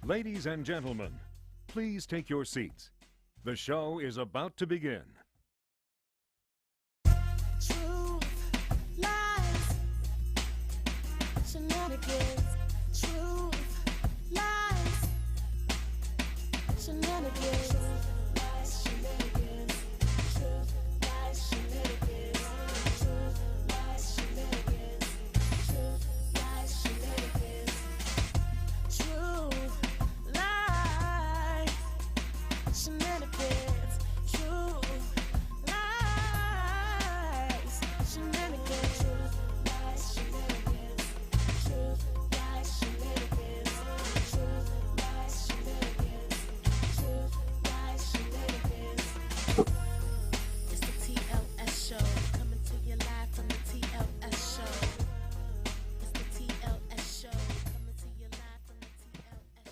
Ladies and gentlemen, please take your seats. The show is about to begin. Truth, lies, shenanigans. Truth, lies, shenanigans. Truth, lies, shenanigans. Truth, lies, shenanigans. Truth, lies, shenanigans. Truth, lies, shenanigans. Truth, lies, shenanigans. Truth, lies, shenanigans. Truth, lies, shenanigans. Truth, lies, shenanigans. Truth, lies, shenanigans. Truth, lies, shenanigans. It's the TLS show, coming to you live from the TLS show. It's the TLS show, coming to you live from the TLS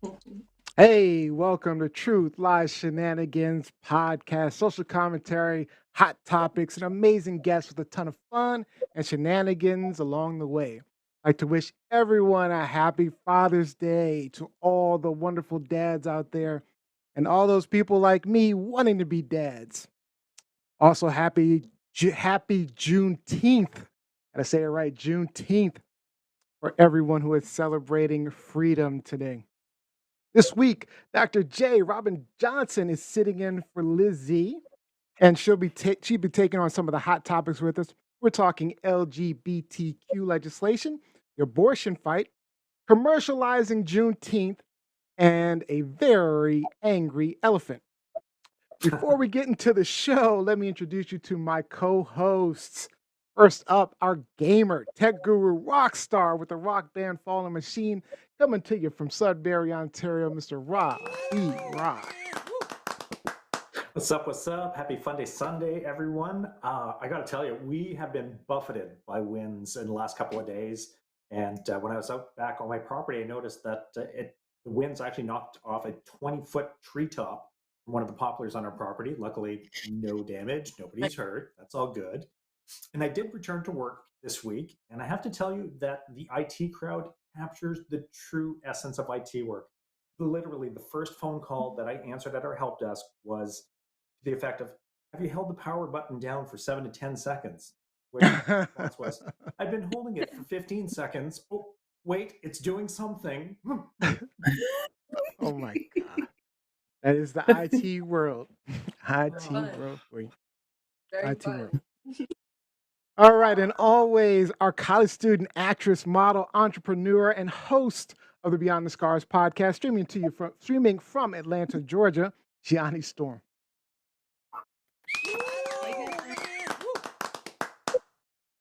show. Hey, welcome to Truth, Lies, Shenanigans podcast, social commentary, hot topics, and amazing guests with a ton of fun and shenanigans along the way. I'd like to wish everyone a happy Father's Day to all the wonderful dads out there and all those people like me wanting to be dads. Also, happy Juneteenth. Gotta say it right, Juneteenth, for everyone who is celebrating freedom today. This week, Dr. J. Robyn Johnson is sitting in for Lizzie, and she'll be taking on some of the hot topics with us. We're talking LGBTQ legislation, the abortion fight, commercializing Juneteenth, and a very angry elephant. Before we get into the show, let me introduce you to my co-hosts. First up, our gamer, tech guru, rock star with the rock band Fallen Machine, coming to you from Sudbury, Ontario, Mr. Rob E. Rock. What's up? What's up? Happy Fun Day Sunday, everyone. I got to tell you, we have been buffeted by winds in the last couple of days. And when I was out back on my property, I noticed that the winds actually knocked off a 20-foot treetop from one of the poplars on our property. Luckily, no damage. Nobody's hurt. That's all good. And I did return to work this week. And I have to tell you that the IT crowd captures the true essence of IT work. Literally, the first phone call that I answered at our help desk was to the effect of, "Have you held the power button down for 7 to 10 seconds?" Which the response was, "I've been holding it for 15 seconds. Oh, wait, it's doing something." Oh my God. That is the IT world. IT Fun. world for you. Very IT fun. world. All right, and always our college student, actress, model, entrepreneur, and host of the Beyond the Scars podcast, streaming from Atlanta, Georgia, Gianni Storm.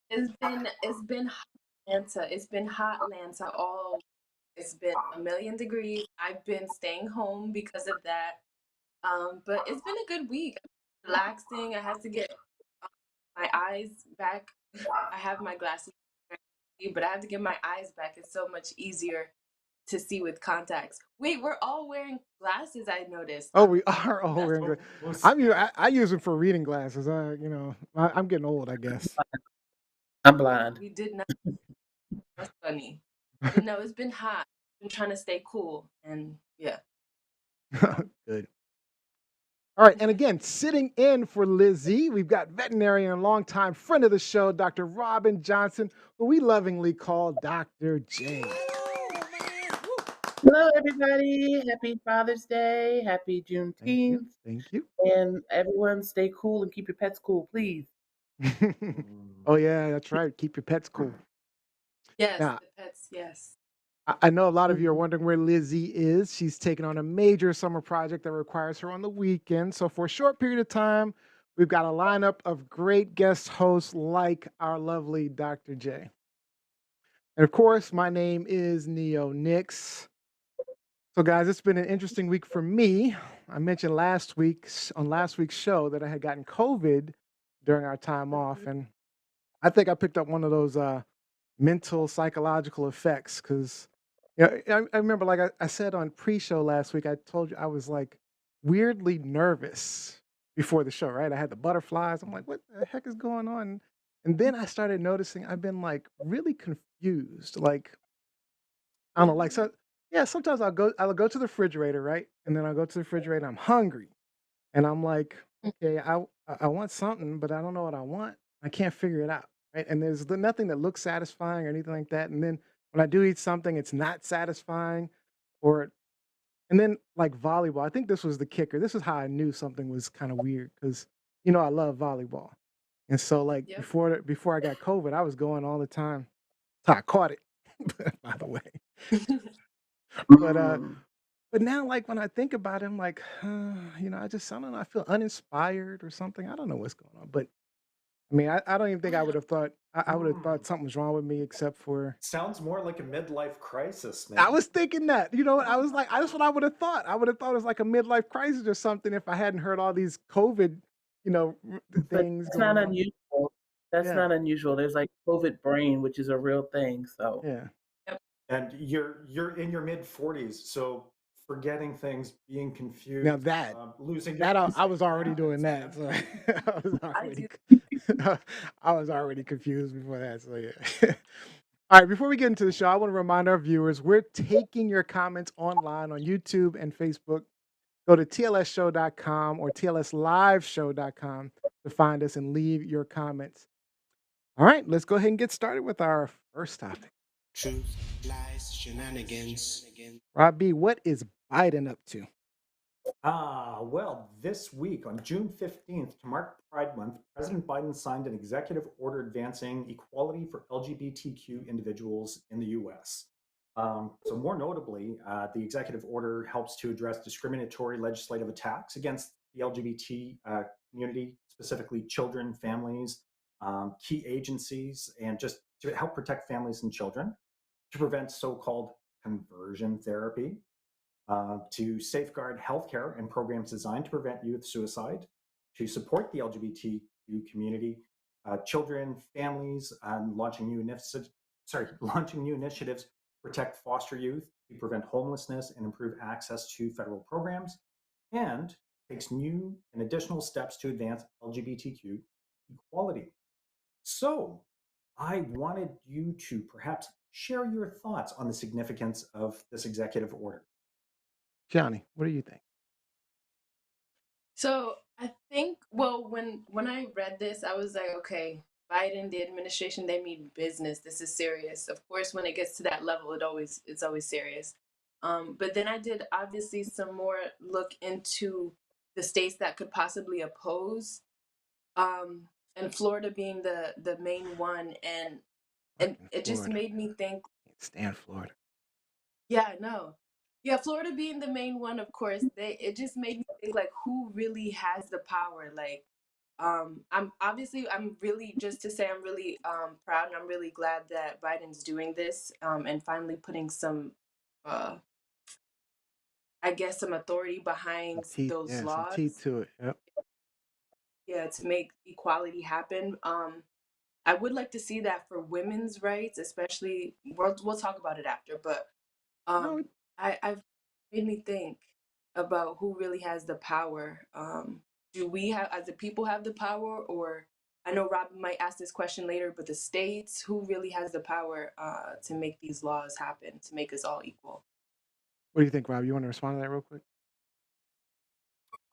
It's been hot Atlanta. It's been hot Atlanta all. It's been 1,000,000 degrees. I've been staying home because of that. But it's been a good week. Relaxing. I had to get my eyes back. I have my glasses, but I have to get my eyes back. It's so much easier to see with contacts. Wait, we're all wearing glasses. I noticed. Oh, we are all That's wearing. Well, I use them for reading glasses. I'm getting old, I guess. I'm blind. We did not. That's funny. But no, it's been hot. Been trying to stay cool, and yeah. Good. All right, and again, sitting in for Lizzie, we've got veterinarian and longtime friend of the show, Dr. Robyn Johnson, who we lovingly call Dr. J. Hello, everybody. Happy Father's Day. Happy Thank Juneteenth. you. Thank you. And everyone stay cool and keep your pets cool, please. Oh, yeah, that's right. Keep your pets cool. Yes, Now, the pets, yes. I know a lot of you are wondering where Lizzie is. She's taking on a major summer project that requires her on the weekend. So for a short period of time, we've got a lineup of great guest hosts like our lovely Dr. J. And of course, my name is Neo Nix. So guys, it's been an interesting week for me. I mentioned on last week's show that I had gotten COVID during our time off. And I think I picked up one of those mental psychological effects because I remember, like I said on pre-show last week, I told you I was like weirdly nervous before the show, right? I had the butterflies. I'm like, what the heck is going on? And then I started noticing I've been like really confused. Like, I don't know, like, so Yeah, sometimes I'll go to the refrigerator, right? And then I'll go to the refrigerator, I'm hungry. And I'm like, okay, I want something, but I don't know what I want. I can't figure it out, right? And there's nothing that looks satisfying or anything like that. And then when I do eat something, it's not satisfying, or and then like volleyball. I think this was the kicker. This is how I knew something was kind of weird because I love volleyball, and so like Yep. before I got COVID, I was going all the time. So I caught it, by the way. But Mm. but now, like when I think about it, I'm like, I don't know. I feel uninspired or something. I don't know what's going on. But I mean, I don't even think I would have thought I would have thought Mm. something was wrong with me except for Sounds more like a midlife crisis, I man. was thinking that. You know what? I was like, that's what I would have thought. I would have thought it was like a midlife crisis or something if I hadn't heard all these COVID, But things that's going not on. unusual. That's Yeah, not unusual. There's like COVID brain, which is a real thing. So yeah. Yep. And you're in your mid 40s, so forgetting things, being Now confused, that losing your that I eyesight, was that already doing happens, that, man. so I was I do. already I was already confused before that. So yeah. All right, before we get into the show, I want to remind our viewers we're taking your comments online on YouTube and Facebook. Go to TLSshow.com or TLSLiveShow.com to find us and leave your comments. All right, let's go ahead and get started with our first topic. Truth, lies, shenanigans. Rob B, what is Biden up to? Well, this week on June 15th, to mark Pride Month, President Biden signed an executive order advancing equality for LGBTQ individuals in the US. So, more notably, the executive order helps to address discriminatory legislative attacks against the LGBT community, specifically children, families, key agencies, and just to help protect families and children, to prevent so called conversion therapy, to safeguard healthcare and programs designed to prevent youth suicide, to support the LGBTQ community, children, families, and launching new initiatives to protect foster youth, to prevent homelessness and improve access to federal programs, and takes new and additional steps to advance LGBTQ equality. So, I wanted you to perhaps share your thoughts on the significance of this executive order. Johnny, what do you think? So I think, well, when I read this, I was like, okay, Biden, the administration, they mean business. This is serious. Of course, when it gets to that level, it's always serious. But then I did obviously some more look into the states that could possibly oppose, and Florida being the main one, and Fucking it just Florida. made me think, Can't stand Florida. yeah, no. Yeah, Florida being the main one, of course, it just made me think like who really has the power? Like, I'm really, just to say I'm really proud and I'm really glad that Biden's doing this, and finally putting some, uh I guess, some authority Some behind teeth, those yeah, some teeth laws. to it. Yep. Yeah, to make equality happen. I would like to see that for women's rights, especially. We'll talk about it after, but No, um, I've made me think about who really has the power. Do we have, as the people, have the power, or I know Rob might ask this question later, but the states, who really has the power to make these laws happen, to make us all equal? what do you think, Rob? You want to respond to that real quick?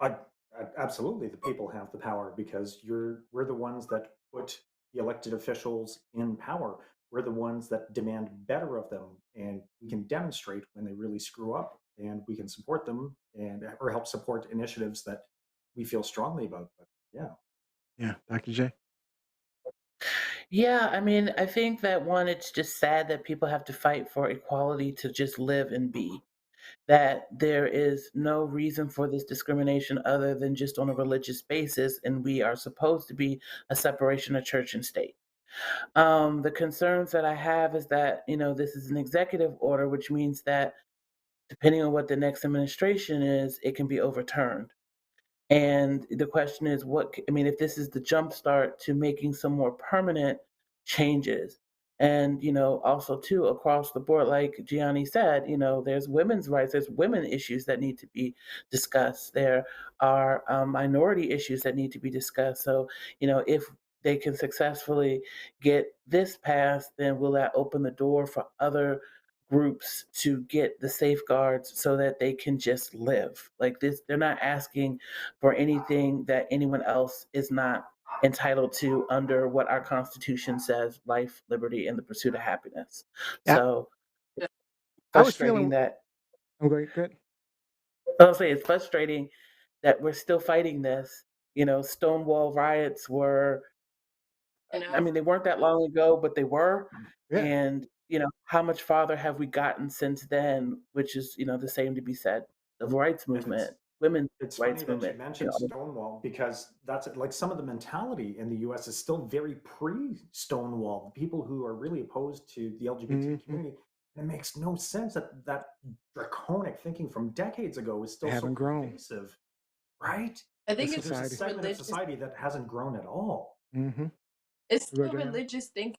I, Absolutely, the people have the power because we're the ones that put the elected officials in power. We're the ones that demand better of them, and we can demonstrate when they really screw up, and we can support them and or help support initiatives that we feel strongly about. But yeah, Yeah, Dr. J. yeah, I mean, I think that one, it's just sad that people have to fight for equality to just live and be. That there is no reason for this discrimination other than just on a religious basis, and we are supposed to be a separation of church and state. The concerns that I have is that, this is an executive order, which means that depending on what the next administration is, it can be overturned. And the question is, if this is the jumpstart to making some more permanent changes. And, also too, across the board, like Gianni said, there's women's rights, there's women issues that need to be discussed. There are minority issues that need to be discussed. So, if they can successfully get this passed, then will that open the door for other groups to get the safeguards so that they can just live. Like this, they're not asking for anything that anyone else is not entitled to under what our Constitution says: life, liberty, and the pursuit of happiness. Yeah, So I was frustrating feeling. that I'm going good. I'll say it's frustrating that we're still fighting this. Stonewall riots were, You I know, mean, they weren't that long ago, but they were. Yeah, And, how much farther have we gotten since then, which is, the same to be said. The rights movement, It's women's it's funny rights that you movement, mentioned Stonewall because that's like some of the mentality in the US is still very pre-Stonewall. People who are really opposed to the LGBT hmm community. And it makes no sense that that draconic thinking from decades ago is they still so haven't grown. pervasive, right? I The think So it's there's a society. still segment of religious. society that hasn't grown at all. Mm-hmm. It's Go, still Diana. religious thinking.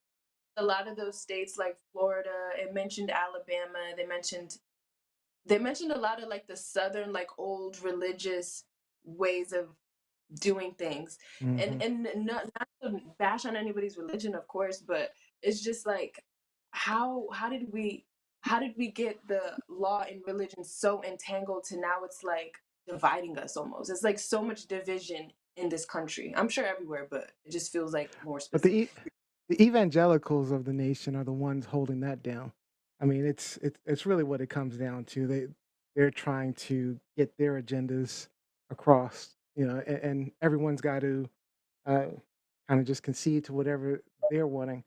A lot of those states like Florida, it mentioned Alabama, they mentioned a lot of like the southern like old religious ways of doing things. and Mm-hmm. and not to bash on anybody's religion, of course, but it's just like how did we get the law and religion so entangled to now it's like dividing us almost. It's like so much division in this country. I'm sure everywhere, but it just feels like more But specific. the evangelicals of the nation are the ones holding that down. I mean, it's really what it comes down to. They're trying to get their agendas across, and everyone's got to uh, kind of just concede to whatever they're wanting.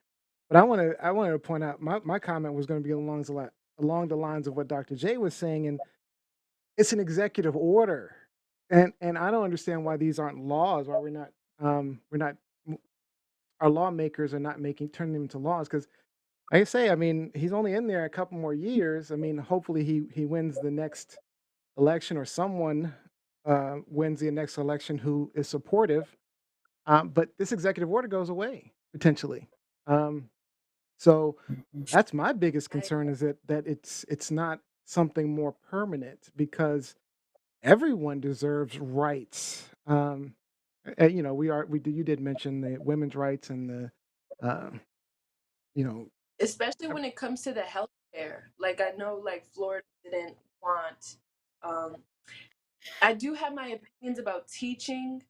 But I wanted to point out my comment was going to be along the lines of what Dr. J was saying, and it's an executive order, and I don't understand why these aren't laws. Why we're not our lawmakers are not making turning them into laws because like I say, I mean, he's only in there a couple more years. I mean, hopefully he wins the next election or someone wins the next election who is supportive. But this executive order goes away potentially. Um, so that's my biggest I, concern is that it's not something more permanent because everyone deserves rights. You did mention the women's rights and the um, you know especially when it comes to the healthcare. Like I know like Florida didn't want um I do have my opinions about teaching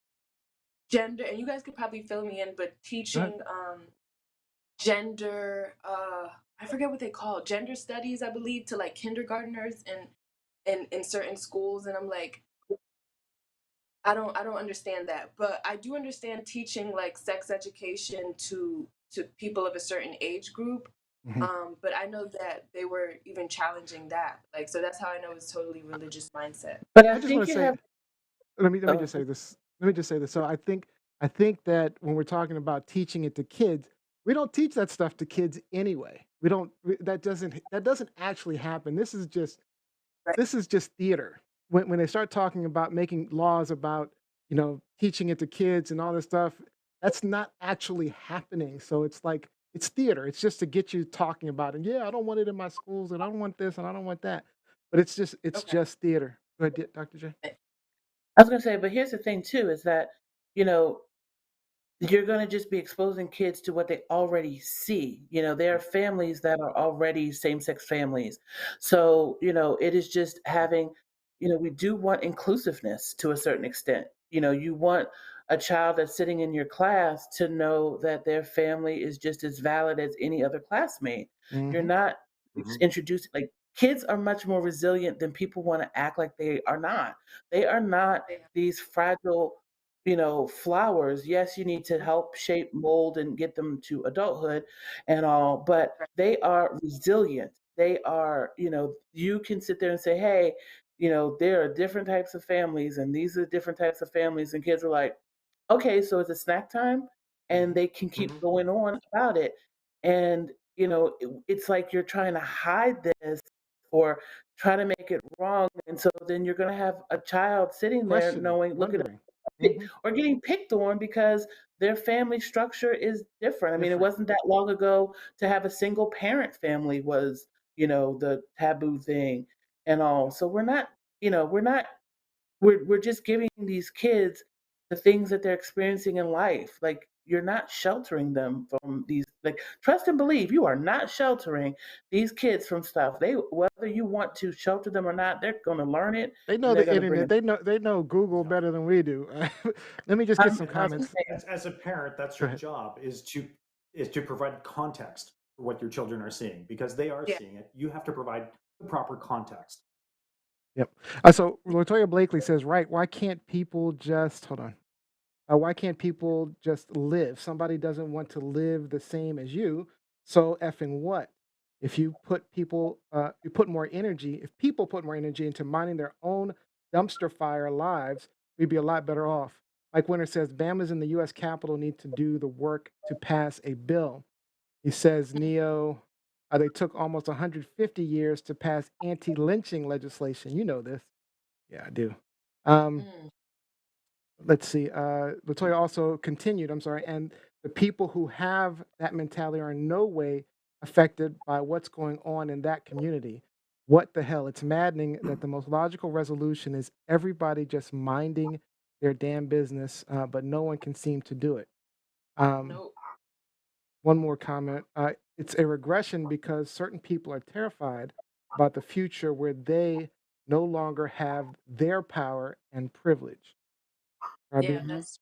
gender, and you guys could probably fill me in, but uh, teaching gender I forget what they call it, gender studies, I believe, to like kindergartners and in certain schools. And I'm like, I don't understand that. But I do understand teaching like sex education to people of a certain age group. mhm. But I know that they were even challenging that. Like, so that's how I know it's totally religious mindset. But I I just want think to you say have. let me Oh, just say this. Let me just say this. So I think that when we're talking about teaching it to kids, we don't teach that stuff to kids anyway. We don't. That doesn't actually happen. Right. This is just theater. When they start talking about making laws about teaching it to kids and all this stuff, that's not actually happening. So it's like it's theater. It's just to get you talking about it. Yeah, I don't want it in my schools, and I don't want this, and I don't want that. But it's Okay. just theater. Go ahead, Dr. J. I was going to say, but here's the thing too, is that, you know, you're going to just be exposing kids to what they already see. There are families that are already same sex families. So, it is just having, we do want inclusiveness to a certain extent. You want a child that's sitting in your class to know that their family is just as valid as any other classmate. You're Hmm. not Mhm. introducing, like, kids are much more resilient than people want to act like they are not. They are not Yeah. these fragile flowers. Yes, you need to help shape, mold, and get them to adulthood and all, but Right. they are resilient. They are, you can sit there and say, hey, there are different types of families, and these are different types of families. And kids are like, okay, so it's a snack time. And they can keep Mhm. going on about it. And, it's like you're trying to hide this or try to make it wrong. And so then you're going to have a child sitting there Questioning, knowing, looking wondering. Hmm. or getting picked on because their family structure is different. I mean, it Different. wasn't that long ago to have a single parent family was, the taboo thing and all. So we're just giving these kids the things that they're experiencing in life. Like you're not sheltering them from these, like, trust and believe, you are not sheltering these kids from stuff. They, whether you want to shelter them or not, they're going to learn it They know and they're the going to bring internet. it. They know Google better than we do. Let me just get some And comments. as a parent, that's Go your ahead. job, is to provide context for what your children are seeing, because they are Yeah. seeing it. You have to provide the proper context. Yep. So Latoya Blakely says, right, why can't people just hold on? Why can't people just live? Somebody doesn't want to live the same as you, so effing what? If you put people, you put more energy. If people put more energy into minding their own dumpster fire lives, we'd be a lot better off. Mike Winter says, Bama's in the U.S. Capitol need to do the work to pass a bill. He says, Neo, they took almost 150 years to pass anti-lynching legislation. You know this. Yeah, I do. Um, Mm. let's see. Latoya also continued, I'm sorry, and the people who have that mentality are in no way affected by what's going on in that community. What the hell? It's maddening that the most logical resolution is everybody just minding their damn business, but no one can seem to do it. Nope. One more comment. It's a regression because certain people are terrified about the future where they no longer have their power and privilege. Yeah, Robbie? that's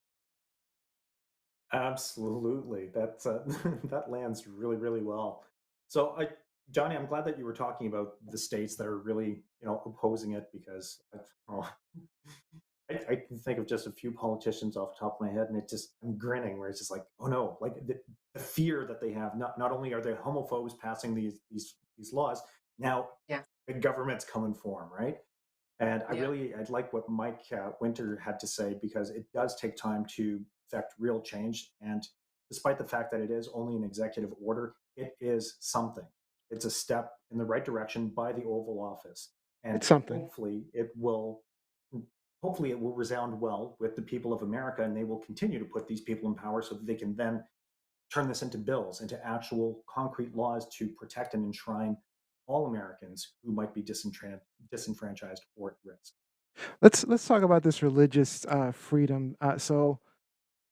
Absolutely, that's that lands really, really well. So, Johnny, I'm glad that you were talking about the states that are really, opposing it, because I can think of just a few politicians off the top of my head, and I'm grinning, where it's just like, oh no, like the fear that they have. Not only are they homophobes passing these laws, now yeah. the government's coming for them, right? And Yeah. I'd like what Mike Winter had to say, because it does take time to affect real change. And despite the fact that it is only an executive order, it is something. It's a step in the right direction by the Oval Office, and It's something. hopefully it will resound well with the people of America, and they will continue to put these people in power so that they can then turn this into bills, into actual concrete laws to protect and enshrine all Americans who might be disenfranchised or at risk. Let's talk about this religious freedom.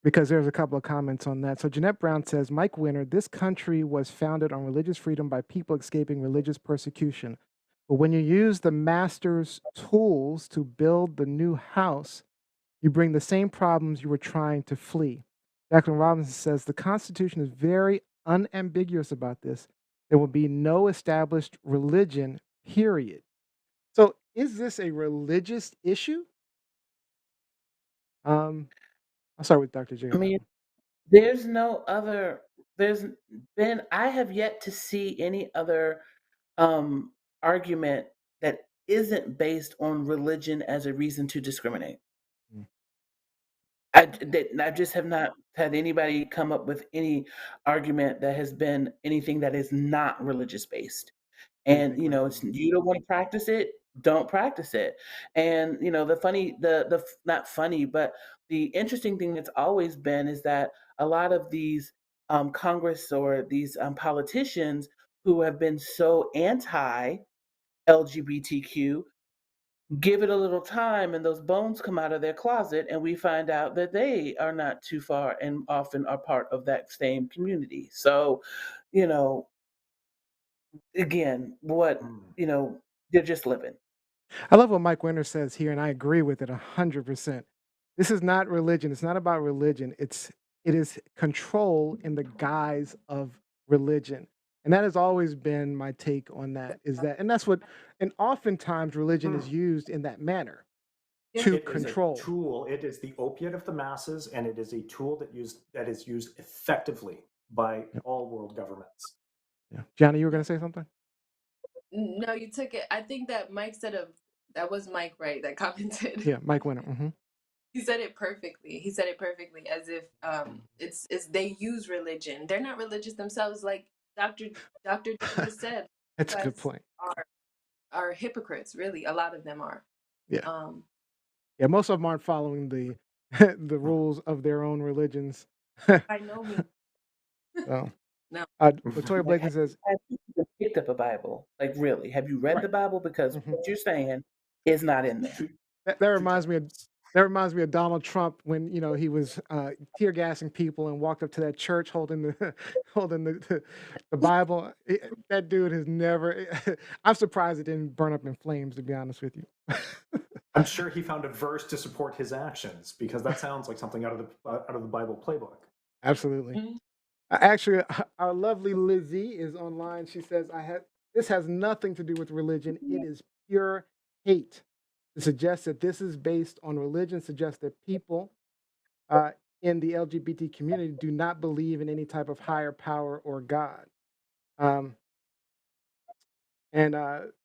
Because there's a couple of comments on that. So Jeanette Brown says, Mike Winter, this country was founded on religious freedom by people escaping religious persecution. But when you use the master's tools to build the new house, you bring the same problems you were trying to flee. Jacqueline Robinson says the Constitution is very unambiguous about this. There will be no established religion, period. So is this a religious issue? I'll start with Dr. J I on that mean, one. there's no other, there's been, I have yet to see any other um, argument that isn't based on religion as a reason to discriminate. Mm. I just have not had anybody come up with any argument that has been anything that is not religious based. Do you And think, Mike? it's, you don't want to practice it, don't practice it. And the funny, not funny, but the interesting thing that's always been is that a lot of these Congress or these politicians who have been so anti LGBTQ, give it a little time and those bones come out of their closet and we find out that they are not too far and often are part of that same community. So, you know, again, Mm. they're just living. I love what Mike Winter says here, and I agree with it 100%. This is not religion. It's not about religion. It is control in the guise of religion. And that has always been my take on that, is that, and that's what, and oftentimes religion is used in that manner Yeah. to It is a control. tool. It is the opiate of the masses, and it is a tool that is used effectively by Yep. all world governments. Yeah. Johnny, you were going to say something? No, you took it. I think that Mike said that was Mike, right? That commented. Yeah, Mike Winter. Mm-hmm. He said it perfectly. He said it perfectly, as if it's they use religion. They're not religious themselves, like Dr. just said. That's a good Guys point. are hypocrites, really. A lot of them are. Yeah. Yeah, most of them aren't following the the rules of their own religions. I know me. So, No. Latoya Like, Blakely says, have you even picked up a Bible? Like, really, have you read right. the Bible? Because Mhm. what you're saying is not in there. That reminds me of That reminds me of Donald Trump when he was tear gassing people and walked up to that church holding the holding the Bible. That dude has never. I'm surprised it didn't burn up in flames. To be honest with you. I'm sure he found a verse to support his actions because that sounds like something out of the Bible playbook. Absolutely. Mhm. Actually, our lovely Lizzie is online. She says, this has nothing to do with religion. It is pure hate. To suggest that this is based on religion suggests that people uh, in the LGBT community do not believe in any type of higher power or God. Um, and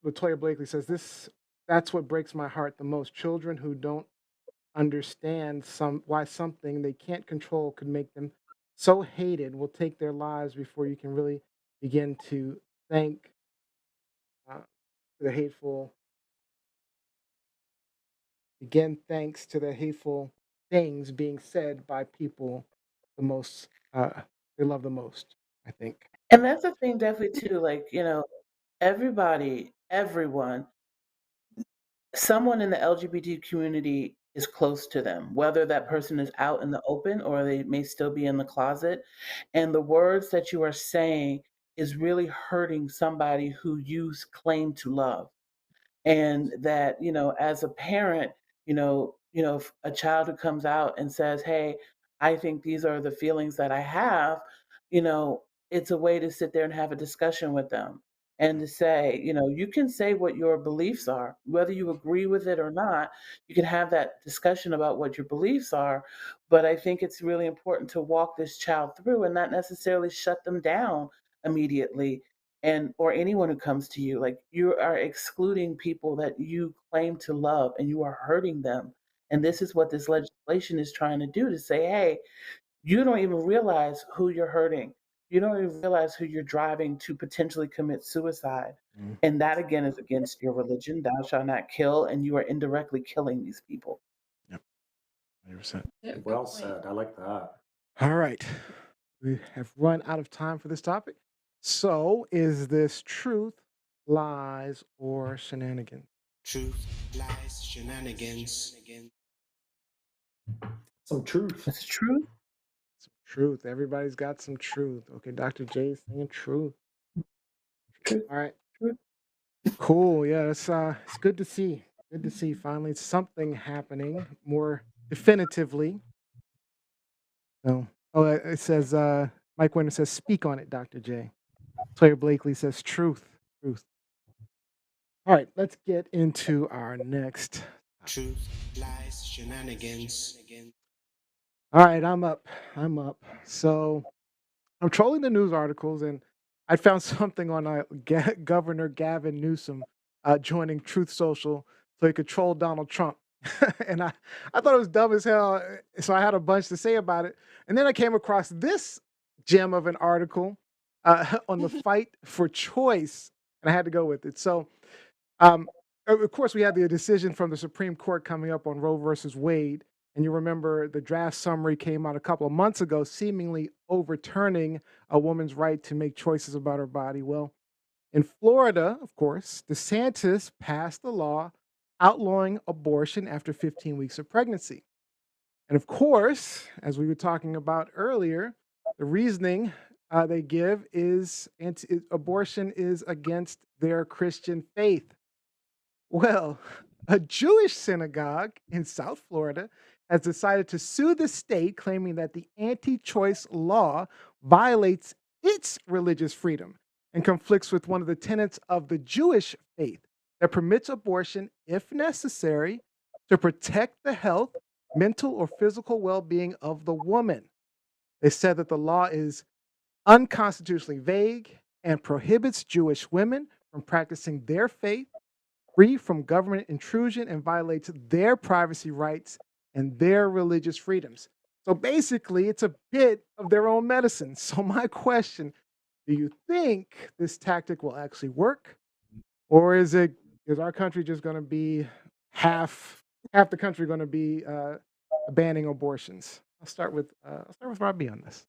Latoya Blakely says, that's what breaks my heart the most. Children who don't understand why something they can't control could make them so hated will take their lives before you can really begin to thank uh, the hateful thanks to the hateful things being said by people the most they love the most, I think. And that's the thing, definitely too. Like, everybody, everyone, someone in the LGBT community is close to them, whether that person is out in the open or they may still be in the closet. And the words that you are saying is really hurting somebody who you claim to love. And that, as a parent, if a child who comes out and says, hey, I think these are the feelings that I have, you know it's a way to sit there and have a discussion with them, and to say, you can say what your beliefs are, whether you agree with it or not. You can have that discussion about what your beliefs are, but I think it's really important to walk this child through and not necessarily shut them down immediately, and or anyone who comes to you. Like, you are excluding people that you claim to love, and you are hurting them. And this is what this legislation is trying to do, to say, hey, you don't even realize who you're hurting. You don't even realize who you're driving to potentially commit suicide. Mm. And that, again, is against your religion. Thou shalt not kill, and you are indirectly killing these people. Yep, 100%. Yeah, good Well point. said. I like that. All right, we have run out of time for this topic. So, is this truth, lies, or shenanigans? Truth, lies, shenanigans. Some truth. It's true. Some truth. Everybody's got some truth. Okay, Dr. J's saying truth. Truth. All right. Truth. Cool. Yeah, it's good to see. Good to see finally something happening more definitively. So, it says Mike Winter says, "Speak on it, Dr. J." Sawyer Blakely says, "Truth, truth." All right, let's get into our next. Truth, lies, shenanigans. All right, I'm up. I'm up. So I'm trolling the news articles, and I found something on Governor Gavin Newsom joining Truth Social so he could troll Donald Trump. And I thought it was dumb as hell. So I had a bunch to say about it. And then I came across this gem of an article on the fight for choice, and I had to go with it. So, of course, we had the decision from the Supreme Court coming up on Roe versus Wade. And you remember the draft summary came out a couple of months ago, seemingly overturning a woman's right to make choices about her body. Well, in Florida, of course, DeSantis passed the law outlawing abortion after 15 weeks of pregnancy. And of course, as we were talking about earlier, the reasoning they give is abortion is against their Christian faith. Well, a Jewish synagogue in South Florida has decided to sue the state, claiming that the anti choice law violates its religious freedom and conflicts with one of the tenets of the Jewish faith that permits abortion if necessary to protect the health, mental, or physical well being of the woman. They said that the law is unconstitutionally vague and prohibits Jewish women from practicing their faith free from government intrusion and violates their privacy rights and their religious freedoms. So basically, it's a bit of their own medicine. So my question, do you think this tactic will actually work? Or is our country just going to be half the country going to be banning abortions? I'll start with Robbie on this.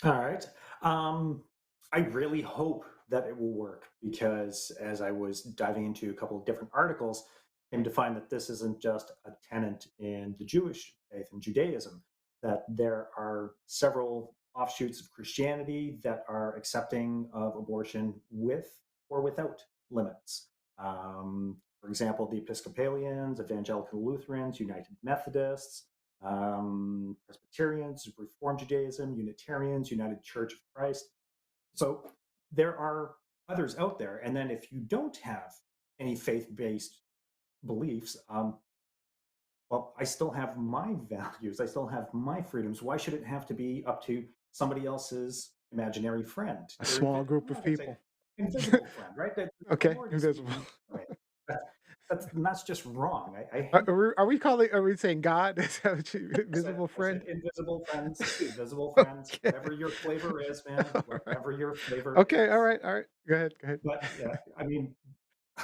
All right. I really hope that it will work because as I was diving into a couple of different articles, came to find that this isn't just a tenet in the Jewish faith and Judaism, that there are several offshoots of Christianity that are accepting of abortion with or without limits. For example, the Episcopalians, Evangelical Lutherans, United Methodists, Presbyterians, Reformed Judaism, Unitarians, United Church of Christ. So there are others out there. And then if you don't have any faith-based beliefs, well, I still have my values. I still have my freedoms. Why should it have to be up to somebody else's imaginary friend? A small group of It's a people. invisible friend, right? That Okay, Lord is invisible. right. That's just wrong. I hate Are we saying God? Is that what you, invisible I friend? said invisible friends, too. Visible friends, Okay. whatever your flavor is, man. All right. Whatever your flavor Okay, is. all right. Go ahead. But yeah, I mean,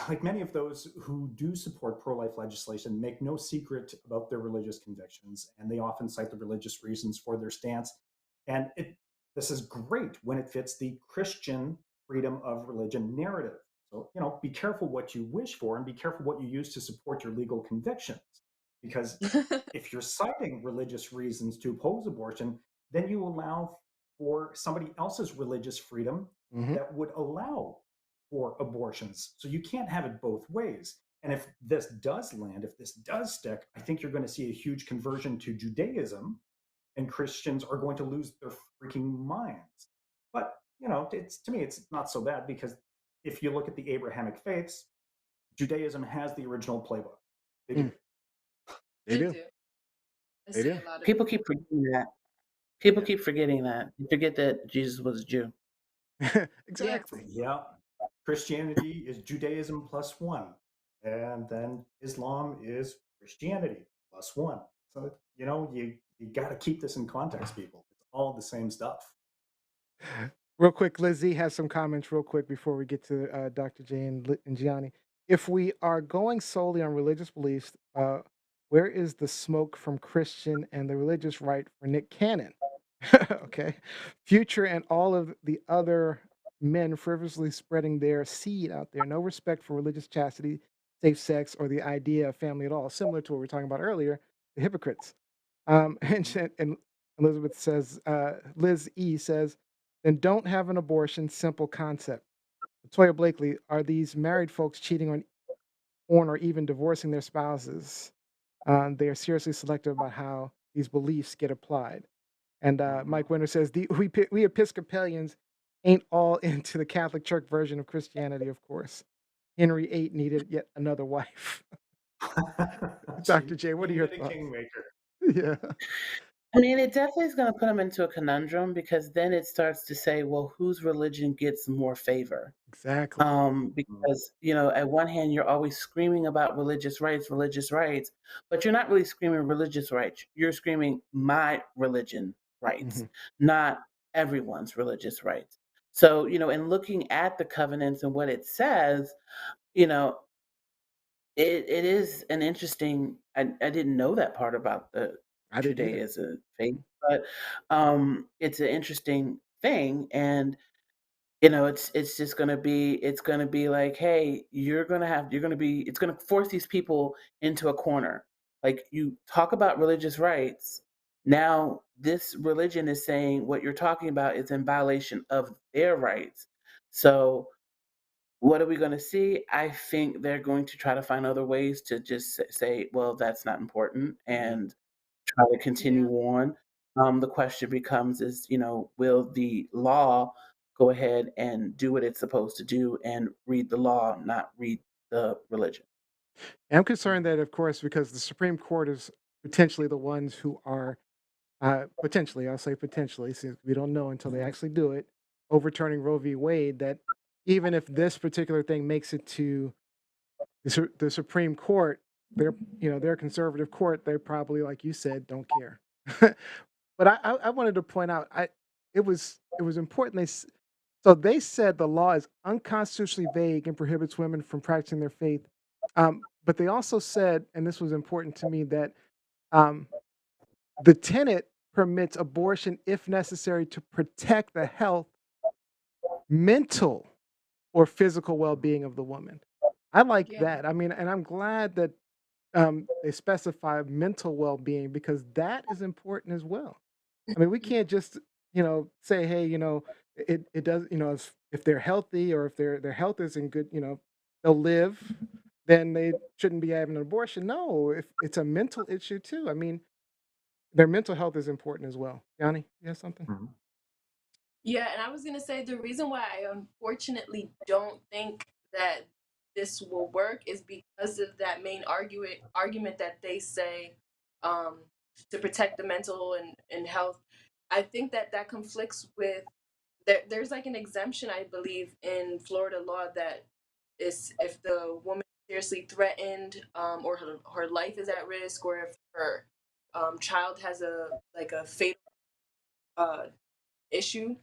like many of those who do support pro-life legislation make no secret about their religious convictions, and they often cite the religious reasons for their stance. And this is great when it fits the Christian freedom of religion narrative. So, be careful what you wish for and be careful what you use to support your legal convictions. Because if you're citing religious reasons to oppose abortion, then you allow for somebody else's religious freedom Mhm. that would allow for abortions. So you can't have it both ways. And if this does land, if this does stick, I think you're going to see a huge conversion to Judaism, and Christians are going to lose their freaking minds. But, to me, it's not so bad, because if you look at the Abrahamic faiths, Judaism has the original playbook. They do. They do. I They see do. a lot of People keep forgetting that. People Yeah. keep forgetting that. You forget that Jesus was a Jew. Exactly. Yeah. Christianity is Judaism plus one. And then Islam is Christianity plus one. So, you got to keep this in context, people. It's all the same stuff. Real quick, Lizzie has some comments real quick before we get to Dr. J and Gianni. If we are going solely on religious beliefs, where is the smoke from Christian and the religious right for Nick Cannon? Okay. Future and all of the other men frivolously spreading their seed out there. No respect for religious chastity, safe sex, or the idea of family at all. Similar to what we were talking about earlier, the hypocrites. And Elizabeth says, Liz E says, then don't have an abortion. Simple concept. Latoya Blakely, are these married folks cheating on or even divorcing their spouses? They are seriously selective about how these beliefs get applied. And Mike Winter says, we Episcopalians ain't all into the Catholic Church version of Christianity, of course. Henry VIII needed yet another wife. Dr. J, what are your Needed a thoughts? kingmaker. Yeah. I mean, it definitely is going to put them into a conundrum, because then it starts to say, well, whose religion gets more favor? Exactly. Because, at one hand, you're always screaming about religious rights, but you're not really screaming religious rights. You're screaming my religion rights, not everyone's religious rights. So, in looking at the covenants and what it says, it is an interesting. I didn't know that part about the I didn't either. Judaism faith, but it's an interesting thing, and it's just gonna be like, hey, it's gonna force these people into a corner. Like, you talk about religious rights, now this religion is saying what you're talking about is in violation of their rights. So what are we going to see? I think they're going to try to find other ways to just say, well, that's not important, and try to continue on. The question becomes will the law go ahead and do what it's supposed to do and read the law, not read the religion? I'm concerned that, of course, because the Supreme Court is potentially the ones who are potentially, I'll say potentially, since we don't know until they actually do it, overturning Roe v. Wade, that even if this particular thing makes it to the Supreme Court, their conservative court, they probably, like you said, don't care. But I wanted to point out, it was important. So they said the law is unconstitutionally vague and prohibits women from practicing their faith. But they also said, and this was important to me, that um, the tenet permits abortion if necessary to protect the health, mental, or physical well-being of the woman. I like Yeah. that. I mean, and I'm glad that they specify mental well-being because that is important as well. I mean, we can't just, say, hey, it does, if they're healthy or if their health is in good, they'll live, then they shouldn't be having an abortion. No, if it's a mental issue too. I mean, their mental health is important as well. Yanni, you have something? Mhm. Yeah, and I was gonna say the reason why I unfortunately don't think that this will work is because of that main argument that they say um, to protect the mental and health. I think that that conflicts with there's like an exemption I believe in Florida law that is if the woman is seriously threatened or her life is at risk or if her child has a fatal uh, issue,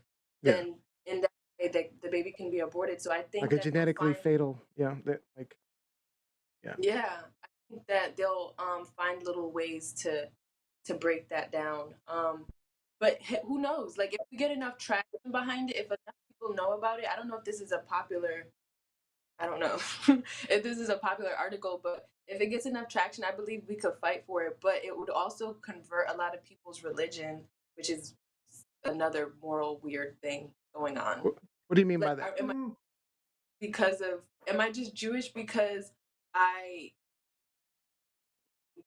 Yeah, then in that way the baby can be aborted. So I like think a that they'll genetically find, fatal. Yeah, that like yeah. yeah, I think that they'll find little ways to break that down. But who knows? Like if we get enough traction behind it, if enough people know about it, I don't know if this is a popular. I don't know if this is a popular article, but if it gets enough traction, I believe we could fight for it. But it would also convert a lot of people's religion, which is another moral weird thing going on. What do you mean Like, by that? am I because of am I just Jewish because I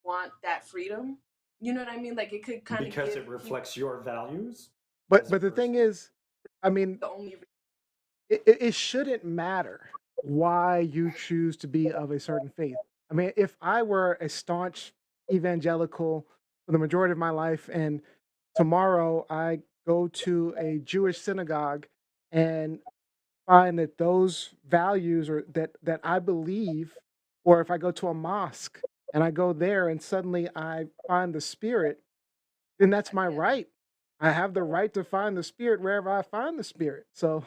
want that freedom? You know what I mean? Like it could kind of Because give it people reflects your values But as a but the thing person. is, I mean, the only it shouldn't matter why you choose to be of a certain faith. I mean, if I were a staunch evangelical for the majority of my life, and tomorrow I go to a Jewish synagogue and find that those values or that I believe, or if I go to a mosque and I go there and suddenly I find the spirit, then that's my yeah. right. I have the right to find the spirit wherever I find the spirit. So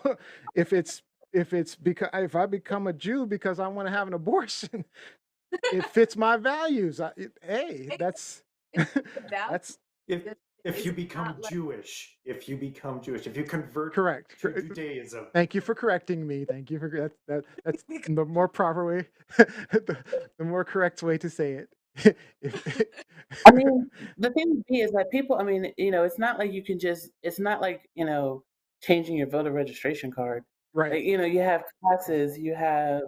if it's if it's because if I become a Jew because I want to have an abortion, it fits my values. Hey, that's It's valid. that's If if you It's become not like Jewish, if you convert correct. to Judaism, Thank you for correcting me. Thank you for that's the more proper way, the more correct way to say it. If, I mean, the thing with me is that people, I mean, it's not like you can just, it's not like, changing your voter registration card. right. Like, you have classes, you have,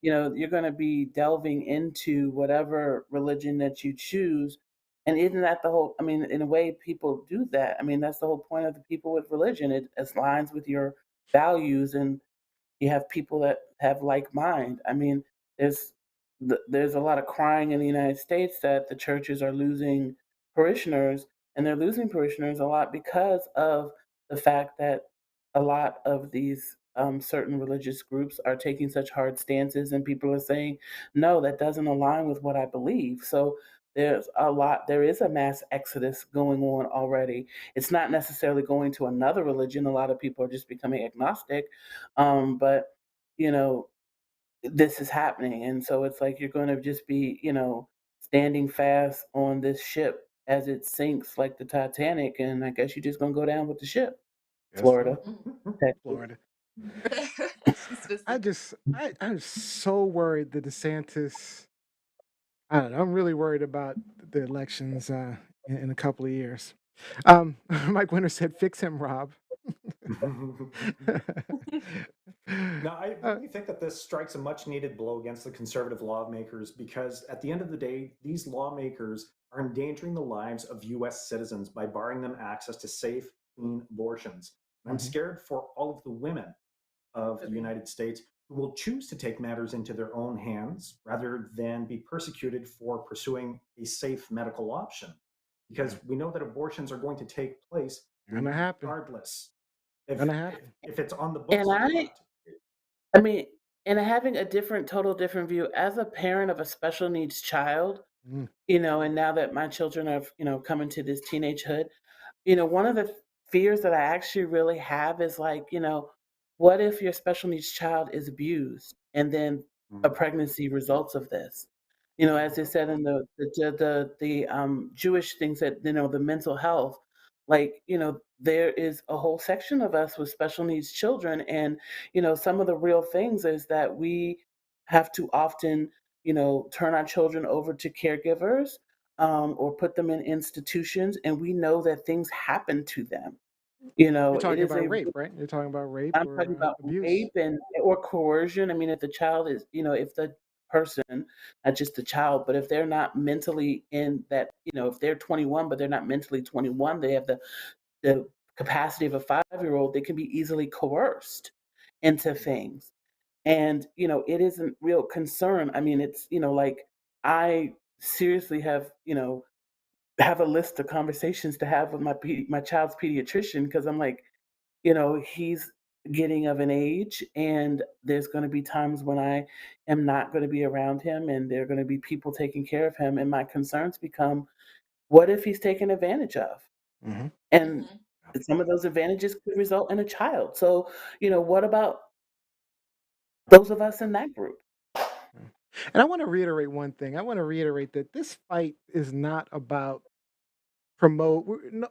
you're going to be delving into whatever religion that you choose. And isn't that the whole, I mean, in a way, people do that. I mean, that's the whole point of the people with religion. It aligns with your values and you have people that have like mind. I mean, there's there's a lot of crying in the United States that the churches are losing parishioners, and they're losing parishioners a lot because of the fact that a lot of these certain religious groups are taking such hard stances, and people are saying, no, that doesn't align with what I believe. So there is a mass exodus going on already. It's not necessarily going to another religion. A lot of people are just becoming agnostic, but you know, this is happening, and so it's like you're going to just be, standing fast on this ship as it sinks like the Titanic, and I guess you're just going to go down with the ship. Yes, sir. Florida, Texas. Florida. she's specific. I'm so worried that DeSantis. I don't know. I'm really worried about the elections in a couple of years. Mike Winter said, "Fix him, Rob." Now, I Uh, really think that this strikes a much needed blow against the conservative lawmakers because at the end of the day, these lawmakers are endangering the lives of US citizens by barring them access to safe, clean abortions. And I'm mhm. scared for all of the women of the United States who will choose to take matters into their own hands rather than be persecuted for pursuing a safe medical option. Yeah, Because we know that abortions are going to take place gonna happen. regardless if, Gonna if, happen. if it's on the And books or not. I mean, and having a total different view as a parent of a special needs child, Mm, and now that my children have, come into this teenagehood, one of the fears that I actually really have is like, what if your special needs child is abused and then a Mhm. pregnancy results of this? As they said in the Jewish things that, the mental health, like, there is a whole section of us with special needs children. And, some of the real things is that we have to often, turn our children over to caregivers, or put them in institutions, and we know that things happen to them. You're It talking is about a rape, right? You're talking about rape I'm talking or about abuse. rape and or coercion. I mean, if the child is, if the person, not just the child, but if they're not mentally in that, if they're 21 but they're not mentally 21, they have the capacity of a 5-year-old, they can be easily coerced into things. And, it is a real concern. I mean, it's, like I seriously have a list of conversations to have with my child's pediatrician, because I'm like, he's getting of an age, and there's going to be times when I am not going to be around him, and there are going to be people taking care of him. And my concerns become, what if he's taken advantage of? Hmm. And Mhm. some of those advantages could result in a child. So, what about those of us in that group? And I want to reiterate one thing. I want to reiterate that this fight is not about promote. No,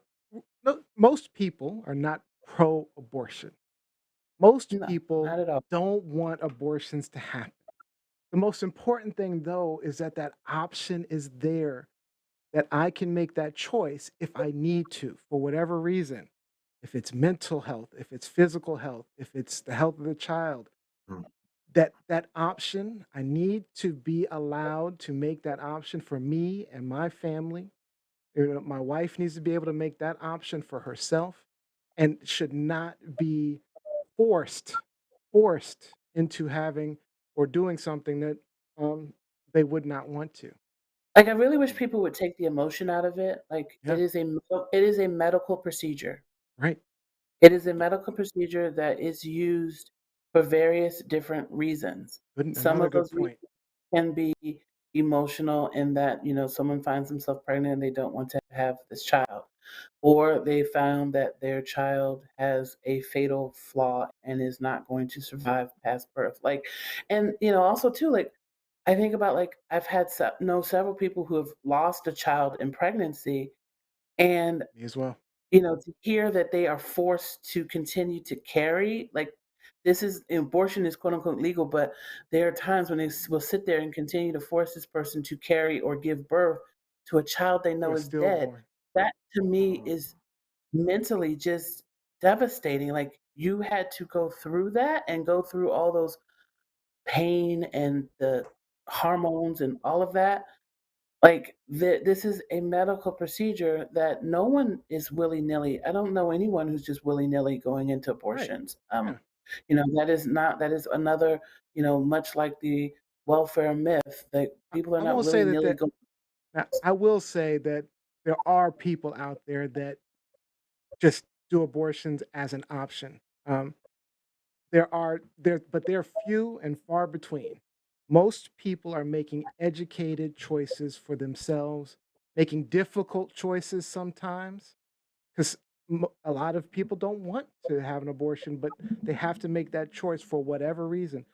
no, most people are not pro-abortion. Most No, people not at all. don't want abortions to happen. The most important thing, though, is that that option is there, that I can make that choice if I need to, for whatever reason. If it's mental health, if it's physical health, if it's the health of the child, Mm. that option, I need to be allowed to make that option for me and my family. My wife needs to be able to make that option for herself and should not be forced forced into having or doing something that um, they would not want to. Like, I really wish people would take the emotion out of it. Like, Yeah, it is a medical procedure. right. It is a medical procedure that is used for various different reasons. Some Another of good those point. reasons can be emotional, in that, someone finds themselves pregnant and they don't want to have this child, or they found that their child has a fatal flaw and is not going to survive past birth. Like, and, also too, like, I think about, like, I've had know several people who have lost a child in pregnancy, and Me as well. to hear that they are forced to continue to carry, like, this is abortion is quote unquote legal, but there are times when will sit there and continue to force this person to carry or give birth to a child they To know a is dead. stillborn. That to me Oh, is mentally just devastating. Like, you had to go through that and go through all those pain and the hormones and all of that. Like, this is a medical procedure that no one is willy-nilly. I don't know anyone who's just willy-nilly going into right. abortions. Yeah. That is another, much like the welfare myth, that people are I not won't say that willy-nilly that going. now, I will say that there are people out there that just do abortions as an option. But they're few and far between. Most people are making educated choices for themselves, making difficult choices sometimes, because a lot of people don't want to have an abortion, but they have to make that choice for whatever reason.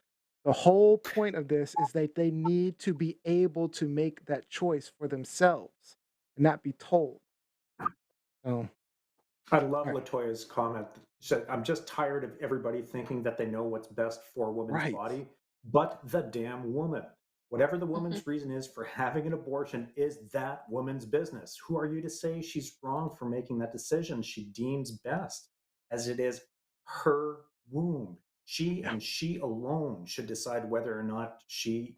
The whole point of this is that they need to be able to make that choice for themselves and not be told. So, I love all right. Latoya's comment. She said, I'm just tired of everybody thinking that they know what's best for a woman's Right. body, but the damn woman. Whatever the Mhm. woman's reason is for having an abortion is that woman's business. Who are you to say she's wrong for making that decision she deems best, as it is her womb? She Yeah. and she alone should decide whether or not she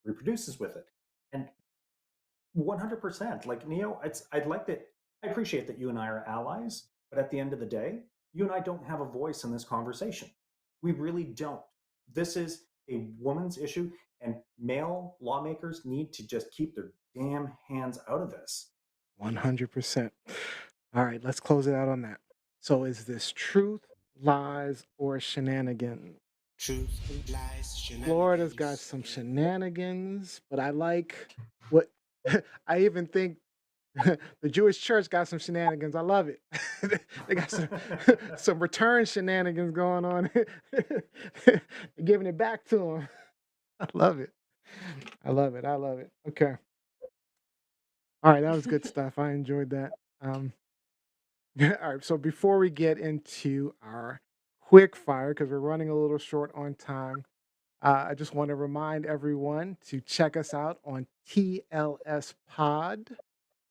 reproduces with it. And 100%. Like Neo, I'd like that. I appreciate that you and I are allies, but at the end of the day, you and I don't have a voice in this conversation. We really don't. This is a woman's issue, and male lawmakers need to just keep their damn hands out of this. 100%. All right, let's close it out on that. So, is this truth, lies, or shenanigans? Truth, And lies, Florida's got shenanigans. some shenanigans, but I like what I even think the Jewish church got some shenanigans. I love it. They got some some return shenanigans going on. They're giving it back to them. I love it. I love it. I love it. Okay. All right, that was good stuff. I enjoyed that. Um, all right, so before we get into our quick fire, because we're running a little short on time, I just want to remind everyone to check us out on TLS Pod.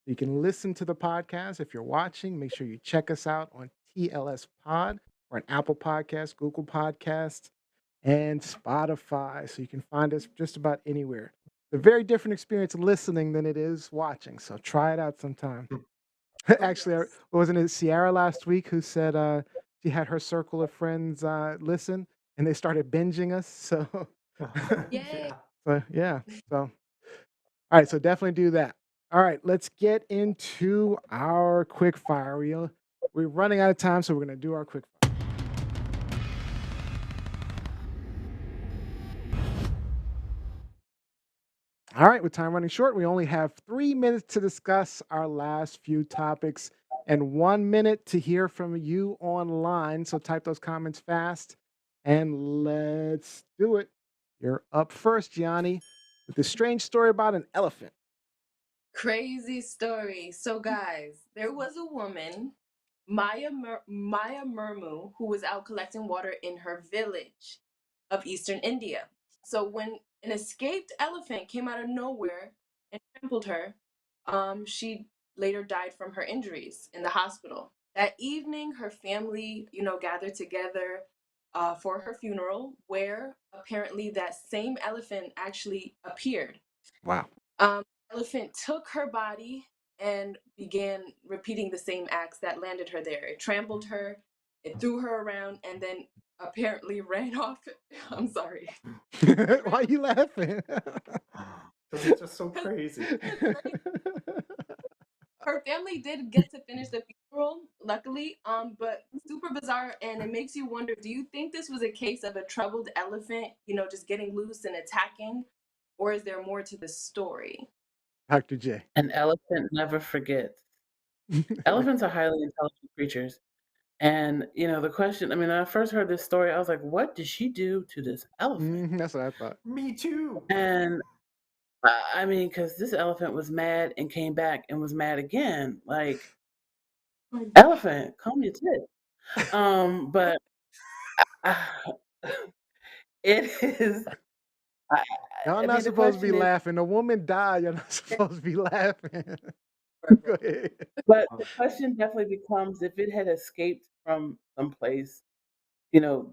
You can listen to the podcast. If you're watching, make sure you check us out on TLS Pod or on Apple Podcasts, Google Podcasts, and Spotify. So you can find us just about anywhere. It's a very different experience listening than it is watching. So try it out sometime. Actually, Yes. wasn't it Sierra last week who said she had her circle of friends listen and they started binging us? So, Yay. Yeah. so yeah. So, all right. So definitely do that. All right. Let's get into our quick fire. We're running out of time, so we're going to do our quick fire. All right, with time running short, we only have 3 minutes to discuss our last few topics and 1 minute to hear from you online. So type those comments fast and let's do it. You're up first, Gianni, with this strange story about an elephant. Crazy story. So, guys, there was a woman, Maya Murmu, who was out collecting water in her village of eastern India. So, when an escaped elephant came out of nowhere and trampled her, she later died from her injuries in the hospital. That evening, her family, gathered together for her funeral, where apparently that same elephant actually appeared. Wow. Elephant took her body and began repeating the same acts that landed her there. It trampled her, it threw her around, and then apparently ran off. I'm sorry. Why are you laughing? Because it's just so crazy. Her family did get to finish the funeral, luckily, but super bizarre, and it makes you wonder, do you think this was a case of a troubled elephant, just getting loose and attacking, or is there more to the story? Dr. J. An elephant never forgets. Elephants are highly intelligent creatures. And, the question, when I first heard this story, I was like, what did she do to this elephant? That's what I thought. Me too. And, because this elephant was mad and came back and was mad again. Like, elephant, calm your tits. But it is. Y'all not the supposed to be question is, laughing. A woman died. You're not supposed to be laughing. Go ahead. but the question definitely becomes, if it had escaped from someplace, does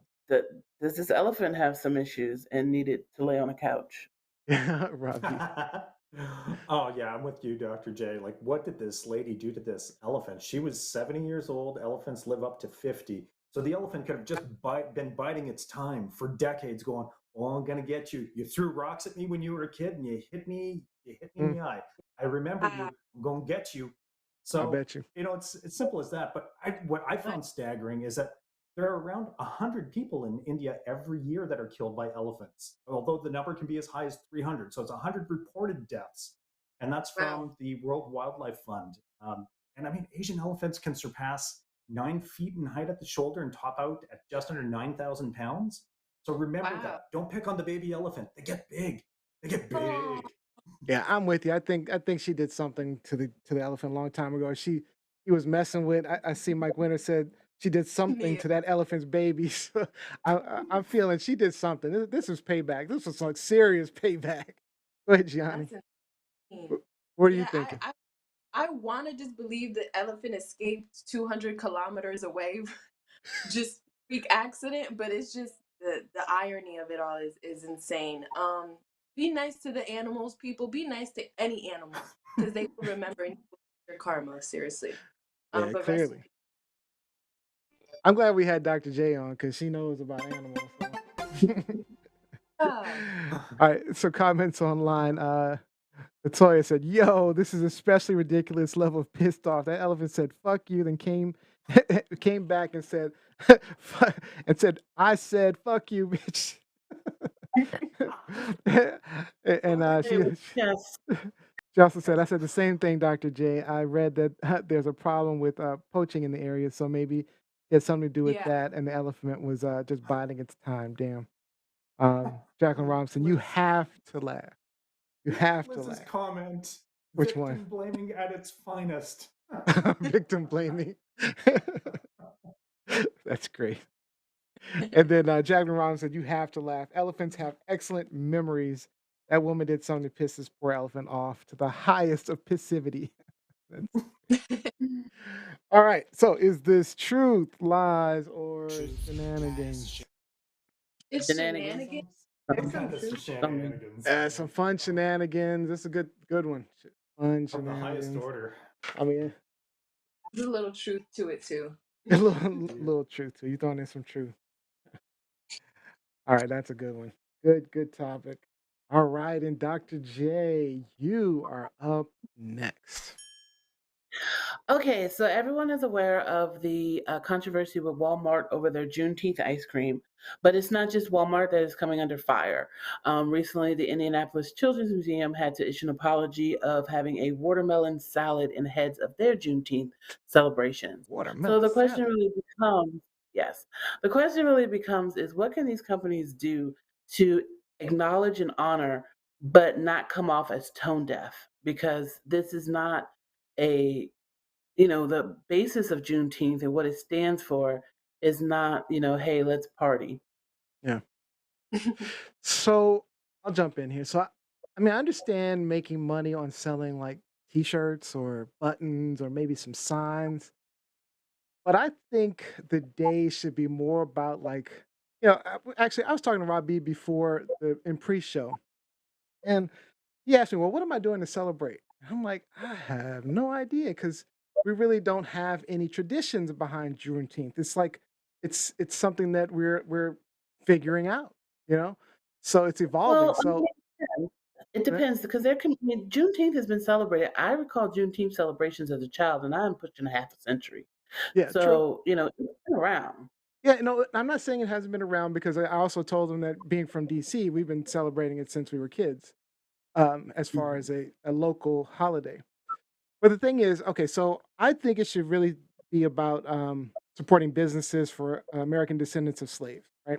this elephant have some issues and needed to lay on a couch? Robbie. Oh yeah, I'm with you, Dr. J. Like, what did this lady do to this elephant? She was 70 years old. Elephants live up to 50. So the elephant could have just been biding its time for decades, going, "Oh, I'm gonna get you. You threw rocks at me when you were a kid, and you hit me. You hit me in the eye. I remember you. I'm gonna get you." I So bet you. it's simple as that. But what I found staggering is that there are around 100 people in India every year that are killed by elephants, although the number can be as high as 300. So it's 100 reported deaths. And that's Wow. from the World Wildlife Fund. And I mean, Asian elephants can surpass 9 feet in height at the shoulder and top out at just under 9,000 pounds. So remember Wow. that. Don't pick on the baby elephant. They get big. They get big. Oh. Yeah, I'm with you. I think she did something to the elephant a long time ago. He was messing with. I see Mike Winter said she did something to that elephant's baby. So I'm feeling she did something. This is payback. This was like serious payback. Go ahead, Gianni. That's insane. What are you Yeah, thinking? I want to just believe the elephant escaped 200 kilometers away, just freak accident. But it's just the irony of it all is insane. Be nice to the animals, people. Be nice to any animal because they will remember and your karma. Seriously. Yeah, But clearly. I'm glad we had Dr. J on because she knows about animals. So. All right, so comments online. Latoya said, "Yo, this is especially ridiculous level of pissed off." That elephant said, "Fuck you," then came back and said, "I said fuck you, bitch." And Yes. she also said, "I said the same thing, Dr. J. I read that there's a problem with poaching in the area, so maybe it has something to do with that." And the elephant was just biding its time. Damn. Jacqueline Robinson, you have to laugh. You have to Liz's laugh. comment. Which Victim one? blaming at its finest. Victim blaming. That's great. And then Jacqueline Robinson said, "You have to laugh. Elephants have excellent memories. That woman did something to piss this poor elephant off to the highest of passivity." That's... All right. So, is this truth, lies, or Truth, lies, shenanigans? It's Shenanigans. shenanigans. It's There's some kind of truth. shenanigans. Some fun shenanigans. This is a good one. Fun Of the highest shenanigans. order. I mean, There's a little truth to it too. a little truth too. You throwing in some truth. All right, that's a good one. Good topic. All right, and Dr. J, you are up next. Okay, so everyone is aware of the controversy with Walmart over their Juneteenth ice cream, but it's not just Walmart that is coming under fire. Recently, the Indianapolis Children's Museum had to issue an apology of having a watermelon salad in heads of their Juneteenth celebrations. So Watermelon the question salad. really becomes, yes, the question really becomes is what can these companies do to acknowledge and honor, but not come off as tone deaf? Because this is not a the basis of Juneteenth and what it stands for is not, hey, let's party. Yeah. So I'll jump in here. So I mean, I understand making money on selling like t-shirts or buttons or maybe some signs, but I think the day should be more about like, actually I was talking to Rob B before the in pre-show, and he asked me, "Well, what am I doing to celebrate?" And I'm like, "I have no idea because we really don't have any traditions behind Juneteenth. It's like it's something that we're figuring out, you know. So it's evolving. Well, I mean, So it eh, depends because Juneteenth has been celebrated. I recall Juneteenth celebrations as a child, and I'm pushing half a century. yeah, true. So, it's been around. Yeah, no, I'm not saying it hasn't been around because I also told them that being from DC, we've been celebrating it since we were kids, as far Mhm. as a local holiday. But the thing is, okay, so I think it should really be about supporting businesses for American descendants of slaves, right?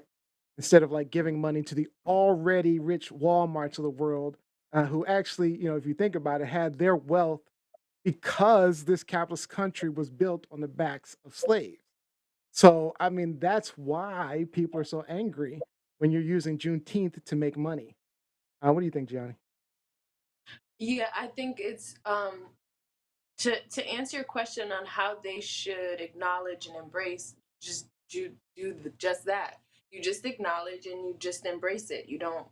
Instead of like giving money to the already rich Walmarts of the world, who actually, if you think about it, had their wealth because this capitalist country was built on the backs of slaves. So, I mean, that's why people are so angry when you're using Juneteenth to make money. What do you think, Gianni? Yeah, I think it's to answer your question on how they should acknowledge and embrace, just just that. You just acknowledge and you just embrace it. You don't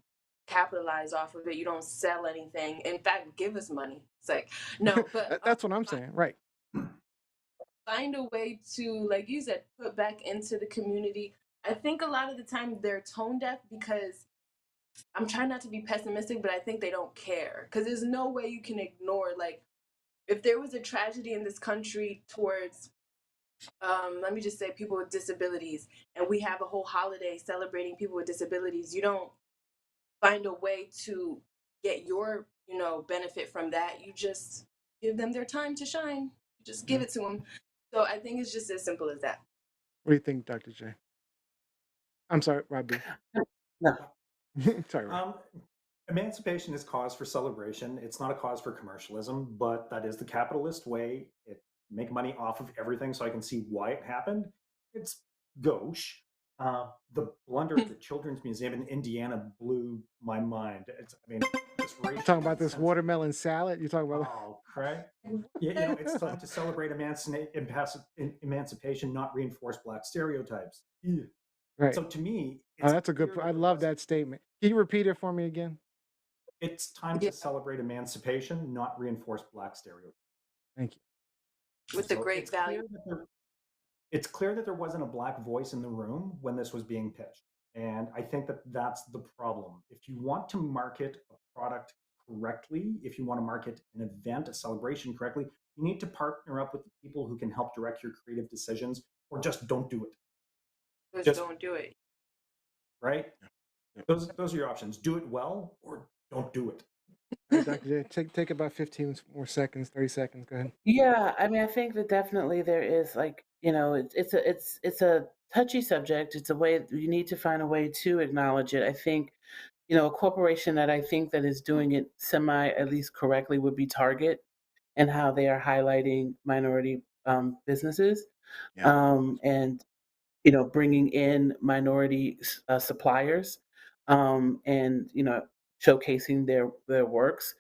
capitalize off of it. You don't sell anything. In fact, give us money. It's like no, but That's what I'm saying, right? find a way to, like you said, put back into the community. I think a lot of the time they're tone deaf because I'm trying not to be pessimistic, but I think they don't care because there's no way you can ignore like if there was a tragedy in this country towards let me just say people with disabilities and we have a whole holiday celebrating people with disabilities, you don't find a way to get your benefit from that. You just give them their time to shine. Just give Yeah. it to them. So I think it's just as simple as that. What do you think, Dr. J? I'm sorry, Robbie. No. Sorry, Rob. Emancipation is cause for celebration. It's not a cause for commercialism, but that is the capitalist way. It make money off of everything, so I can see why it happened. It's gauche. The blunder at the Children's Museum in Indiana blew my mind. This You're racial talking about this insensitive. watermelon salad? You're talking about Oh, right. Yeah, it's like to celebrate emancipation, not reinforce black stereotypes. Ew. right. So to me, Oh, it's that's a good clear I that there love wasn't. that statement. Can you repeat it for me again? It's time Yeah, to celebrate emancipation, not reinforce black stereotypes. Thank you. with the So great value. it's clear that there wasn't a black voice in the room when this was being pitched, and I think that that's the problem. If you want to market a product correctly, if you want to market an event, a celebration correctly, you need to partner up with the people who can help direct your creative decisions, or just don't do it. Just Just don't do it. right. Yeah. Those are your options. Do it well, or don't do it. All right, Dr. J, take about 15 more seconds, 30 seconds. Go ahead. Yeah, I mean, I think that definitely there is like, it's a touchy subject. It's a way you need to find a way to acknowledge it. I think, a corporation that I think that is doing it semi at least correctly would be Target and how they are highlighting minority businesses. Yeah. And bringing in minority suppliers, and showcasing their works.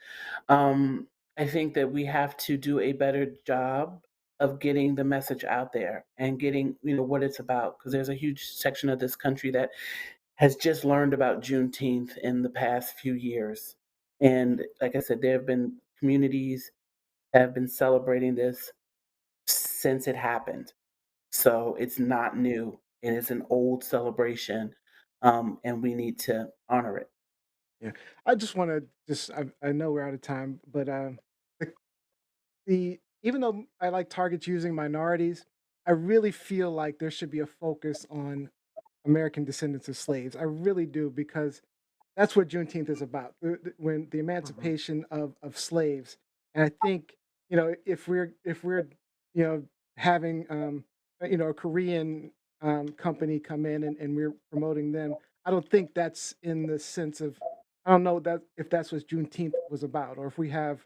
Um, I think that we have to do a better job of getting the message out there and getting what it's about, because there's a huge section of this country that has just learned about Juneteenth in the past few years. And like I said, there have been communities that have been celebrating this since it happened. So it's not new. It is an old celebration, and we need to honor it. Yeah, I just want to I know we're out of time, but the, the even though I like targets using minorities, I really feel like there should be a focus on American descendants of slaves. I really do, because that's what Juneteenth is about. When the Mhm. emancipation of slaves, and I think if we're you know having a Korean company come in, and we're promoting them, I don't think that's in the sense of, I don't know that if that's what Juneteenth was about, or if we have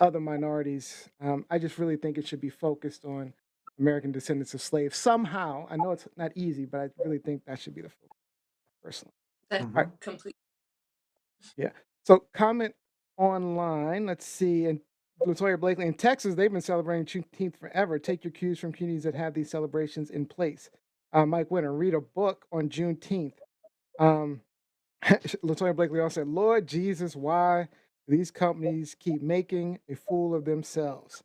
other minorities. I just really think it should be focused on American descendants of slaves somehow. I know it's not easy, but I really think that should be the focus, personally. That's All right. Mhm. complete. Yeah. So comment online. Let's see. And Latoya Blakely, in Texas, they've been celebrating Juneteenth forever. Take your cues from communities that have these celebrations in place. Mike Winter, read a book on Juneteenth. Um, Latoya Blakely also said, Lord Jesus, why do these companies keep making a fool of themselves?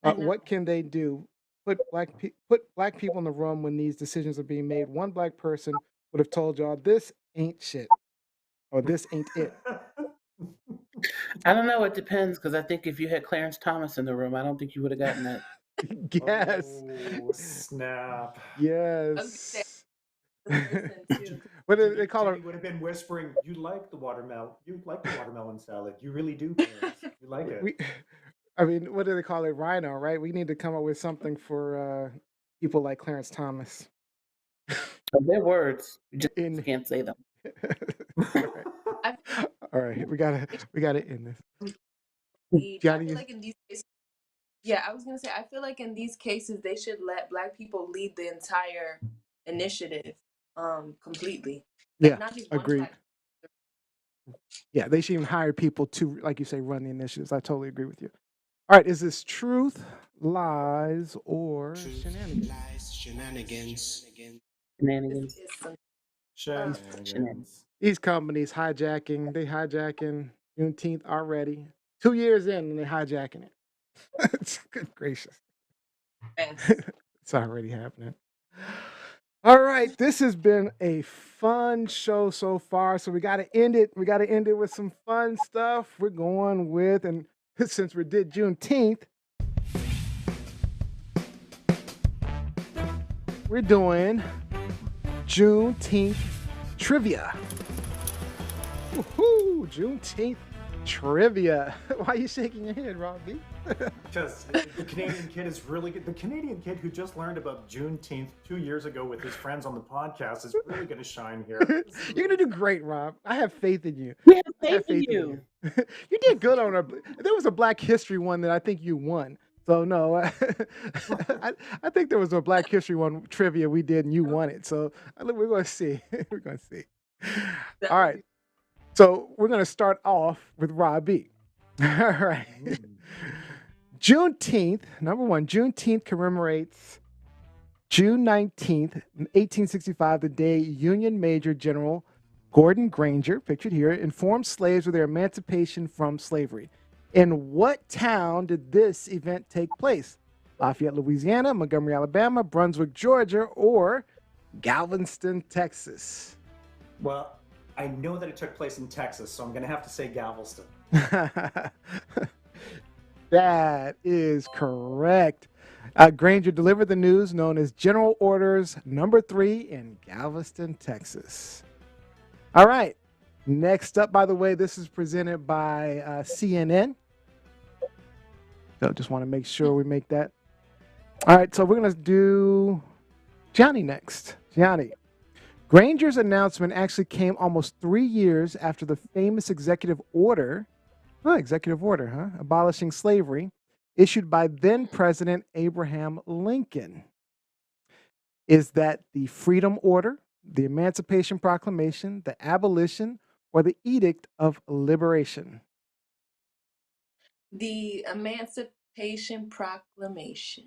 I know. What can they do? Put black people in the room when these decisions are being made. One black person would have told y'all this ain't shit, or this ain't it. I don't know. It depends, because I think if you had Clarence Thomas in the room, I don't think you would have gotten that. Yes. Oh, snap. I was gonna say Yes. listen too. What do they Jimmy, call Jimmy her? would have been whispering, "You like the watermelon? You like the watermelon salad? You really do, Clarence. You like We, it." I mean, what do they call it? Rhino, right? We need to come up with something for people like Clarence Thomas. But they're words. You just In can't say them. all right, I feel all right, we gotta end this. I Johnny, feel like in these cases, yeah, I was gonna say I feel like in these cases they should let Black people lead the entire initiative, completely. Like yeah, not just one agreed. Black. Yeah, they should even hire people to, like you say, run the initiatives. I totally agree with you. All right, is this truth, lies, or Truth, shenanigans? lies, shenanigans. This Shenanigans. is some. Um, Shenanigans. Shenanigans. These companies hijacking Juneteenth already. 2 years in, and they're hijacking it. It's good gracious. yes. It's already happening. All right, this has been a fun show so far. So we got to end it. We got to end it with some fun stuff. We're going with, and since we did Juneteenth, we're doing Juneteenth trivia. Woohoo! Juneteenth trivia. Why are you shaking your head, Robbie? Because the Canadian kid is really good. The Canadian kid who just learned about Juneteenth 2 years ago with his friends on the podcast is really going to shine here. You're gonna do great, Rob. I have faith in you. We have I faith have in faith in you. you. You did good on a. There was a Black History one that I think you won. So no, I think there was a Black History one trivia we did and you won it. So we're gonna see. We're gonna see. That All would right. be So we're gonna start off with Robbie. All right. Juneteenth, number one. Juneteenth commemorates June 19th, 1865, the day Union Major General Gordon Granger, pictured here, informed slaves of their emancipation from slavery. In what town did this event take place? Lafayette, Louisiana, Montgomery, Alabama, Brunswick, Georgia, or Galveston, Texas? Well, I know that it took place in Texas, so I'm going to have to say Galveston. That is correct. Granger delivered the news known as General Orders Number 3 in Galveston, Texas. All right. Next up, by the way, this is presented by CNN. So just want to make sure we make that. All right. So we're going to do Johnny next. Johnny. Granger's announcement actually came almost 3 years after the famous executive order, abolishing slavery, issued by then President Abraham Lincoln. Is that the Freedom Order, the Emancipation Proclamation, the Abolition, or the Edict of Liberation? The Emancipation Proclamation.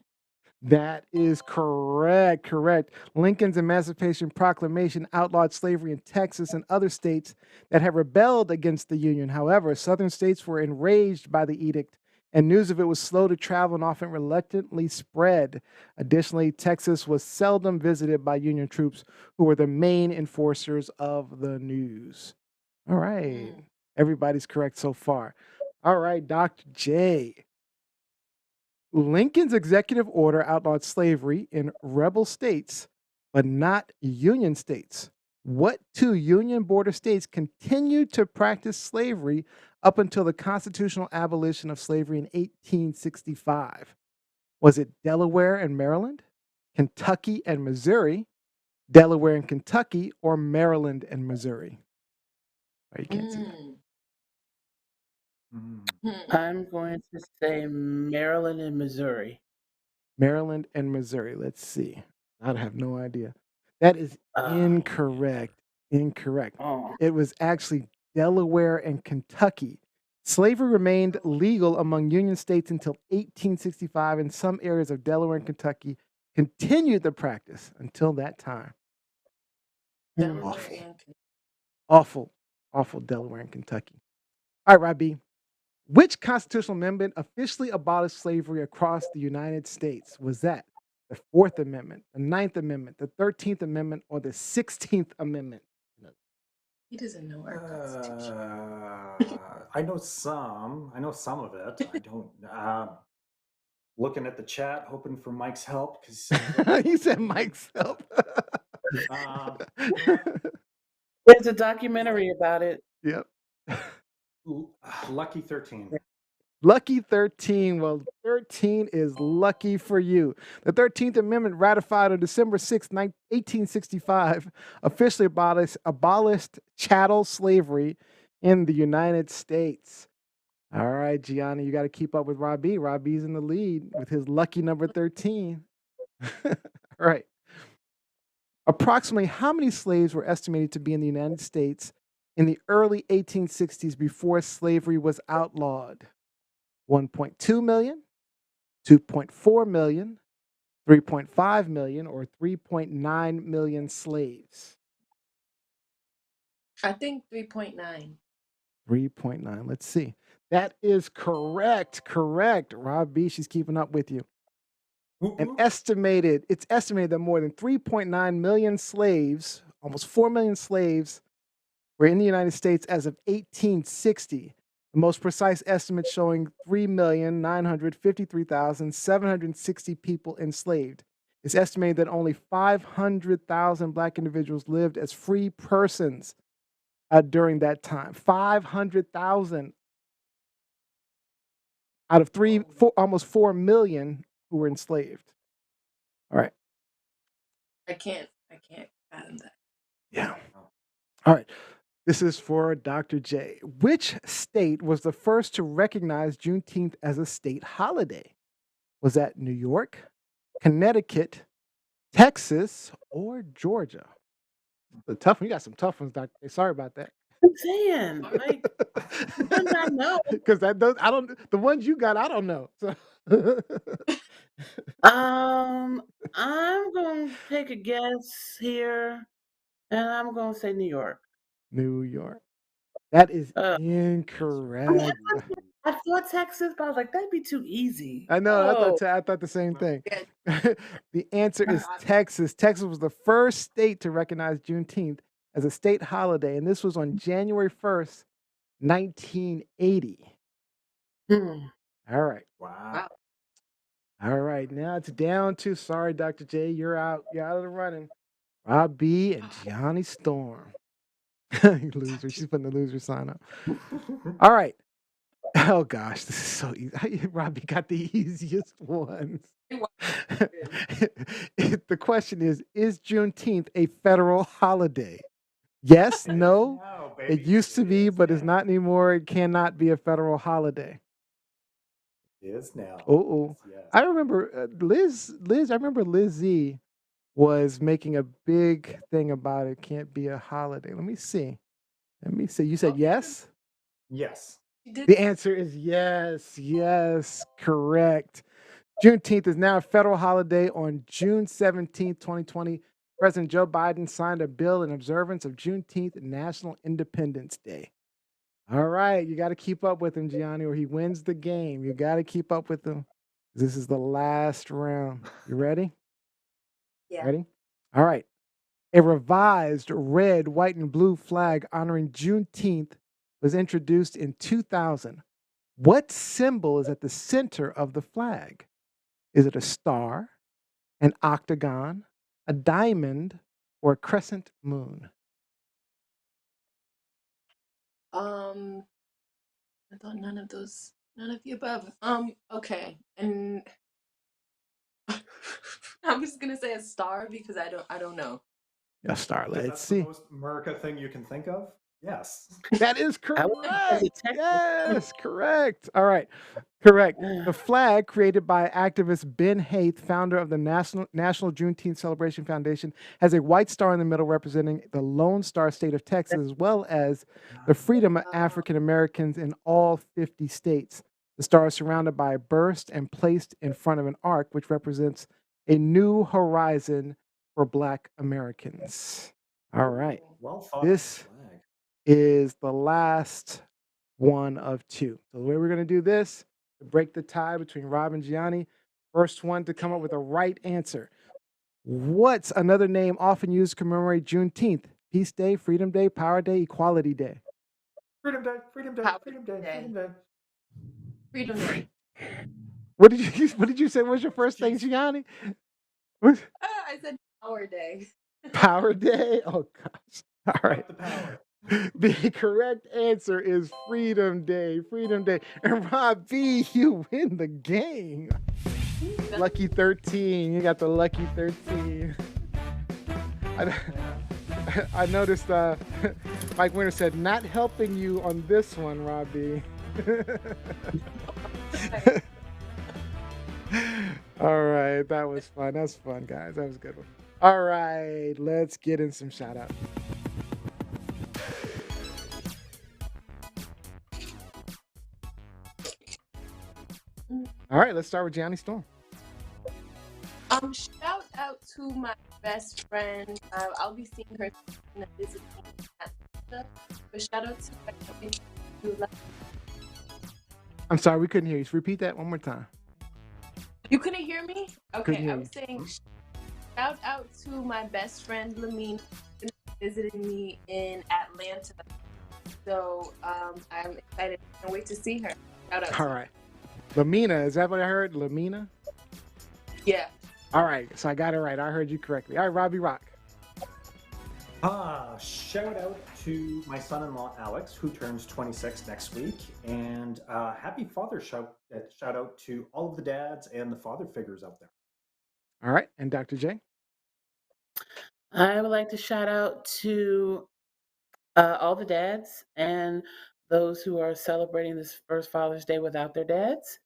That is correct. Correct. Lincoln's Emancipation Proclamation outlawed slavery in Texas and other states that had rebelled against the Union. However, Southern states were enraged by the edict, and news of it was slow to travel and often reluctantly spread. Additionally, Texas was seldom visited by Union troops, who were the main enforcers of the news. All right. Mm. Everybody's correct so far. All right, Dr. J. Lincoln's executive order outlawed slavery in rebel states, but not Union states. What two Union border states continued to practice slavery up until the constitutional abolition of slavery in 1865? Was it Delaware and Maryland, Kentucky and Missouri, Delaware and Kentucky, or Maryland and Missouri? Oh, you can't see that. Mm. Mm. Hmm. I'm going to say Maryland and Missouri. Maryland and Missouri. Let's see. I have no idea. That is incorrect. Incorrect. Oh. It was actually Delaware and Kentucky. Slavery remained legal among Union states until 1865, and some areas of Delaware and Kentucky continued the practice until that time. Delaware Awful. and Kentucky. Awful, awful Delaware and Kentucky. All right, Robbie. Which constitutional amendment officially abolished slavery across the United States? Was that the 4th Amendment, the 9th Amendment, the 13th Amendment, or the 16th Amendment? He doesn't know our Constitution. I know some. I know some of it. I don't. Looking at the chat, hoping for Mike's help because He said Mike's help. There's a documentary about it. Yep. Lucky 13. Lucky 13. Well, 13 is lucky for you. The 13th Amendment, ratified on December 6, 1865, officially abolished chattel slavery in the United States. All right, Gianni, you got to keep up with Robbie. Robbie's in the lead with his lucky number 13. All right. Approximately how many slaves were estimated to be in the United States in the early 1860s before slavery was outlawed? 1.2 million, 2.4 million, 3.5 million, or 3.9 million slaves? I think 3.9. 3.9. Let's see. That is correct. Correct. Rob B, she's keeping up with you. It's estimated that more than 3.9 million slaves, almost 4 million slaves, were in the United States as of 1860. The most precise estimate showing 3,953,760 people enslaved. It's estimated that only 500,000 Black individuals lived as free persons during that time. 500,000 out of almost 4 million who were enslaved. All right. I can't fathom that. Yeah. All right. This is for Dr. J. Which state was the first to recognize Juneteenth as a state holiday? Was that New York, Connecticut, Texas, or Georgia? The tough one. You got some tough ones, Dr. J. Sorry about that. I'm saying, like, ones I know. Because the ones you got, I don't know. So I'm going to take a guess here, and I'm going to say New York. New York. That is I mean, incorrect. I thought Texas, but I was like, that'd be too easy. I know. Oh, I thought the same thing. Yeah. The answer is Texas. Texas was the first state to recognize Juneteenth as a state holiday, and this was on January 1st, 1980. hmm. All right. Wow. All right. Now it's down to, sorry, Dr. J, you're out. You're out of the running. Rob B and Gianni Storm. Loser. She's putting the loser sign up. All right. Oh gosh, this is so easy. Robbie got the easiest ones. The question is Juneteenth a federal holiday? Yes, no. No, It baby. used to be, is but it's now. not anymore. It cannot be a federal holiday. It is now. Oh, Yes. I remember Liz. I remember Lizzie was making a big thing about it can't be a holiday. Let me see. You said yes? Yes. She did. The answer is yes. Yes, correct. Juneteenth is now a federal holiday on June 17th, 2020. President Joe Biden signed a bill in observance of Juneteenth National Independence Day. All right, you got to keep up with him, Gianni, or he wins the game. You got to keep up with him. This is the last round. You ready? Yeah. Ready? All right. A revised red, white, and blue flag honoring Juneteenth was introduced in 2000. What symbol is at the center of the flag? Is it a star, an octagon, a diamond, or a crescent moon? I thought none of the above. Okay, and I'm just gonna say a star because I don't know. A star. Because Let's that's the see. most America thing you can think of. Yes. That is I would think as a correct. Texas. Yes, correct. All right, correct. The flag created by activist Ben Haith, founder of the National Juneteenth Celebration Foundation, has a white star in the middle representing the Lone Star State of Texas, as well as the freedom of African Americans in all 50 states. The star is surrounded by a burst and placed in front of an arc, which represents a new horizon for Black Americans. All right. Well thought. This Flag. is the last one of two. So the way we're going to do this, to break the tie between Rob and Gianni, first one to come up with a right answer. What's another name often used to commemorate Juneteenth? Peace Day, Freedom Day, Power Day, Equality Day. Freedom Day. Freedom Day. Power Freedom Day. Day. Freedom Day. Freedom Day. What did you say? What was your first thing, Gianni? What- I said Power Day. Power Day? Oh gosh. All right. Up the power. The correct answer is Freedom Day. Freedom Day. And Rob B, you win the game. Lucky 13. You got the lucky 13. I noticed Mike Winter said, not helping you on this one, Rob B. All right. That was fun. That's fun, guys. That was a good one. All right. Let's get in some shout outs. All right, let's start with Gianni Storm. Shout out to my best friend. I'll be seeing her in a visit at Atlanta. But shout out to my friend. I'm sorry, we couldn't hear you. Repeat that one more time. You couldn't hear me? Couldn't Okay, hear I was saying shout out to my best friend Lamina visiting me in Atlanta. So I'm excited. I can't wait to see her. Shout out. All right. Lamina, is that what I heard? Lamina? Yeah. All right, so I got it right. I heard you correctly. All right, Robbie Rock. Shout out to my son-in-law Alex, who turns 26 next week, and happy Father's shout out to all of the dads and the father figures out there. All right, and Dr. J? I would like to shout out to all the dads and those who are celebrating this first Father's Day without their dads.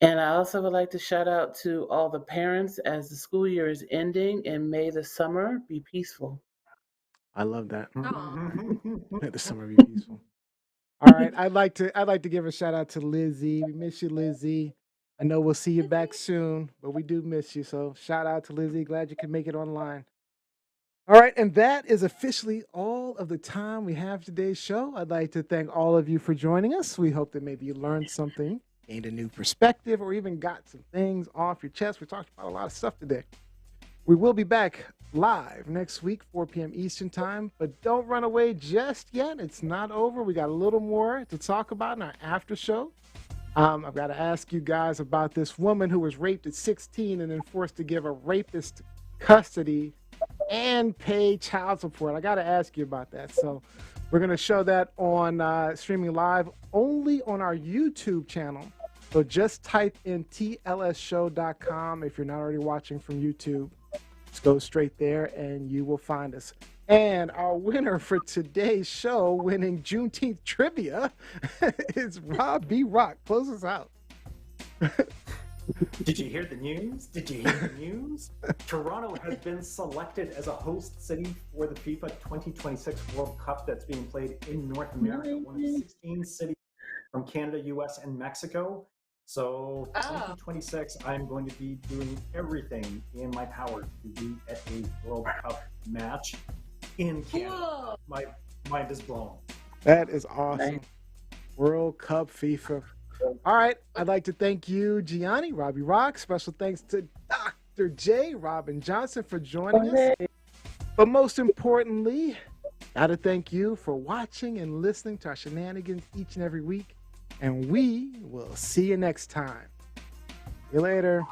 And I also would like to shout out to all the parents as the school year is ending, and may the summer be peaceful. I love that. Aw. Let the summer be peaceful. All right, I'd like to give a shout out to Lizzie. We miss you, Lizzie. I know we'll see you back soon, but we do miss you. So shout out to Lizzie. Glad you could make it online. All right, and that is officially all of the time we have for today's show. I'd like to thank all of you for joining us. We hope that maybe you learned something, gained a new perspective, or even got some things off your chest. We talked about a lot of stuff today. We will be back live next week, 4 p.m. Eastern Time, but don't run away just yet. It's not over. We got a little more to talk about in our after show. I've got to ask you guys about this woman who was raped at 16 and then forced to give a rapist custody and pay child support. I got to ask you about that. So we're going to show that on streaming live only on our YouTube channel. So just type in TLSShow.com if you're not already watching from YouTube. Just go straight there and you will find us. And our winner for today's show, winning Juneteenth trivia, is Rob B. Rock. Close us out. Did you hear the news? Did you hear the news? Toronto has been selected as a host city for the FIFA 2026 World Cup that's being played in North America, one of 16 cities from Canada, US, and Mexico. So Oh. 2026, I'm going to be doing everything in my power to be at a World Cup match in Canada. Cool. My mind is blown. That is awesome. World Cup FIFA. All right. I'd like to thank you, Gianni, Robbie Rock. Special thanks to Dr. J, Robyn Johnson, for joining us. But most importantly, gotta thank you for watching and listening to our shenanigans each and every week. And we will see you next time. See you later.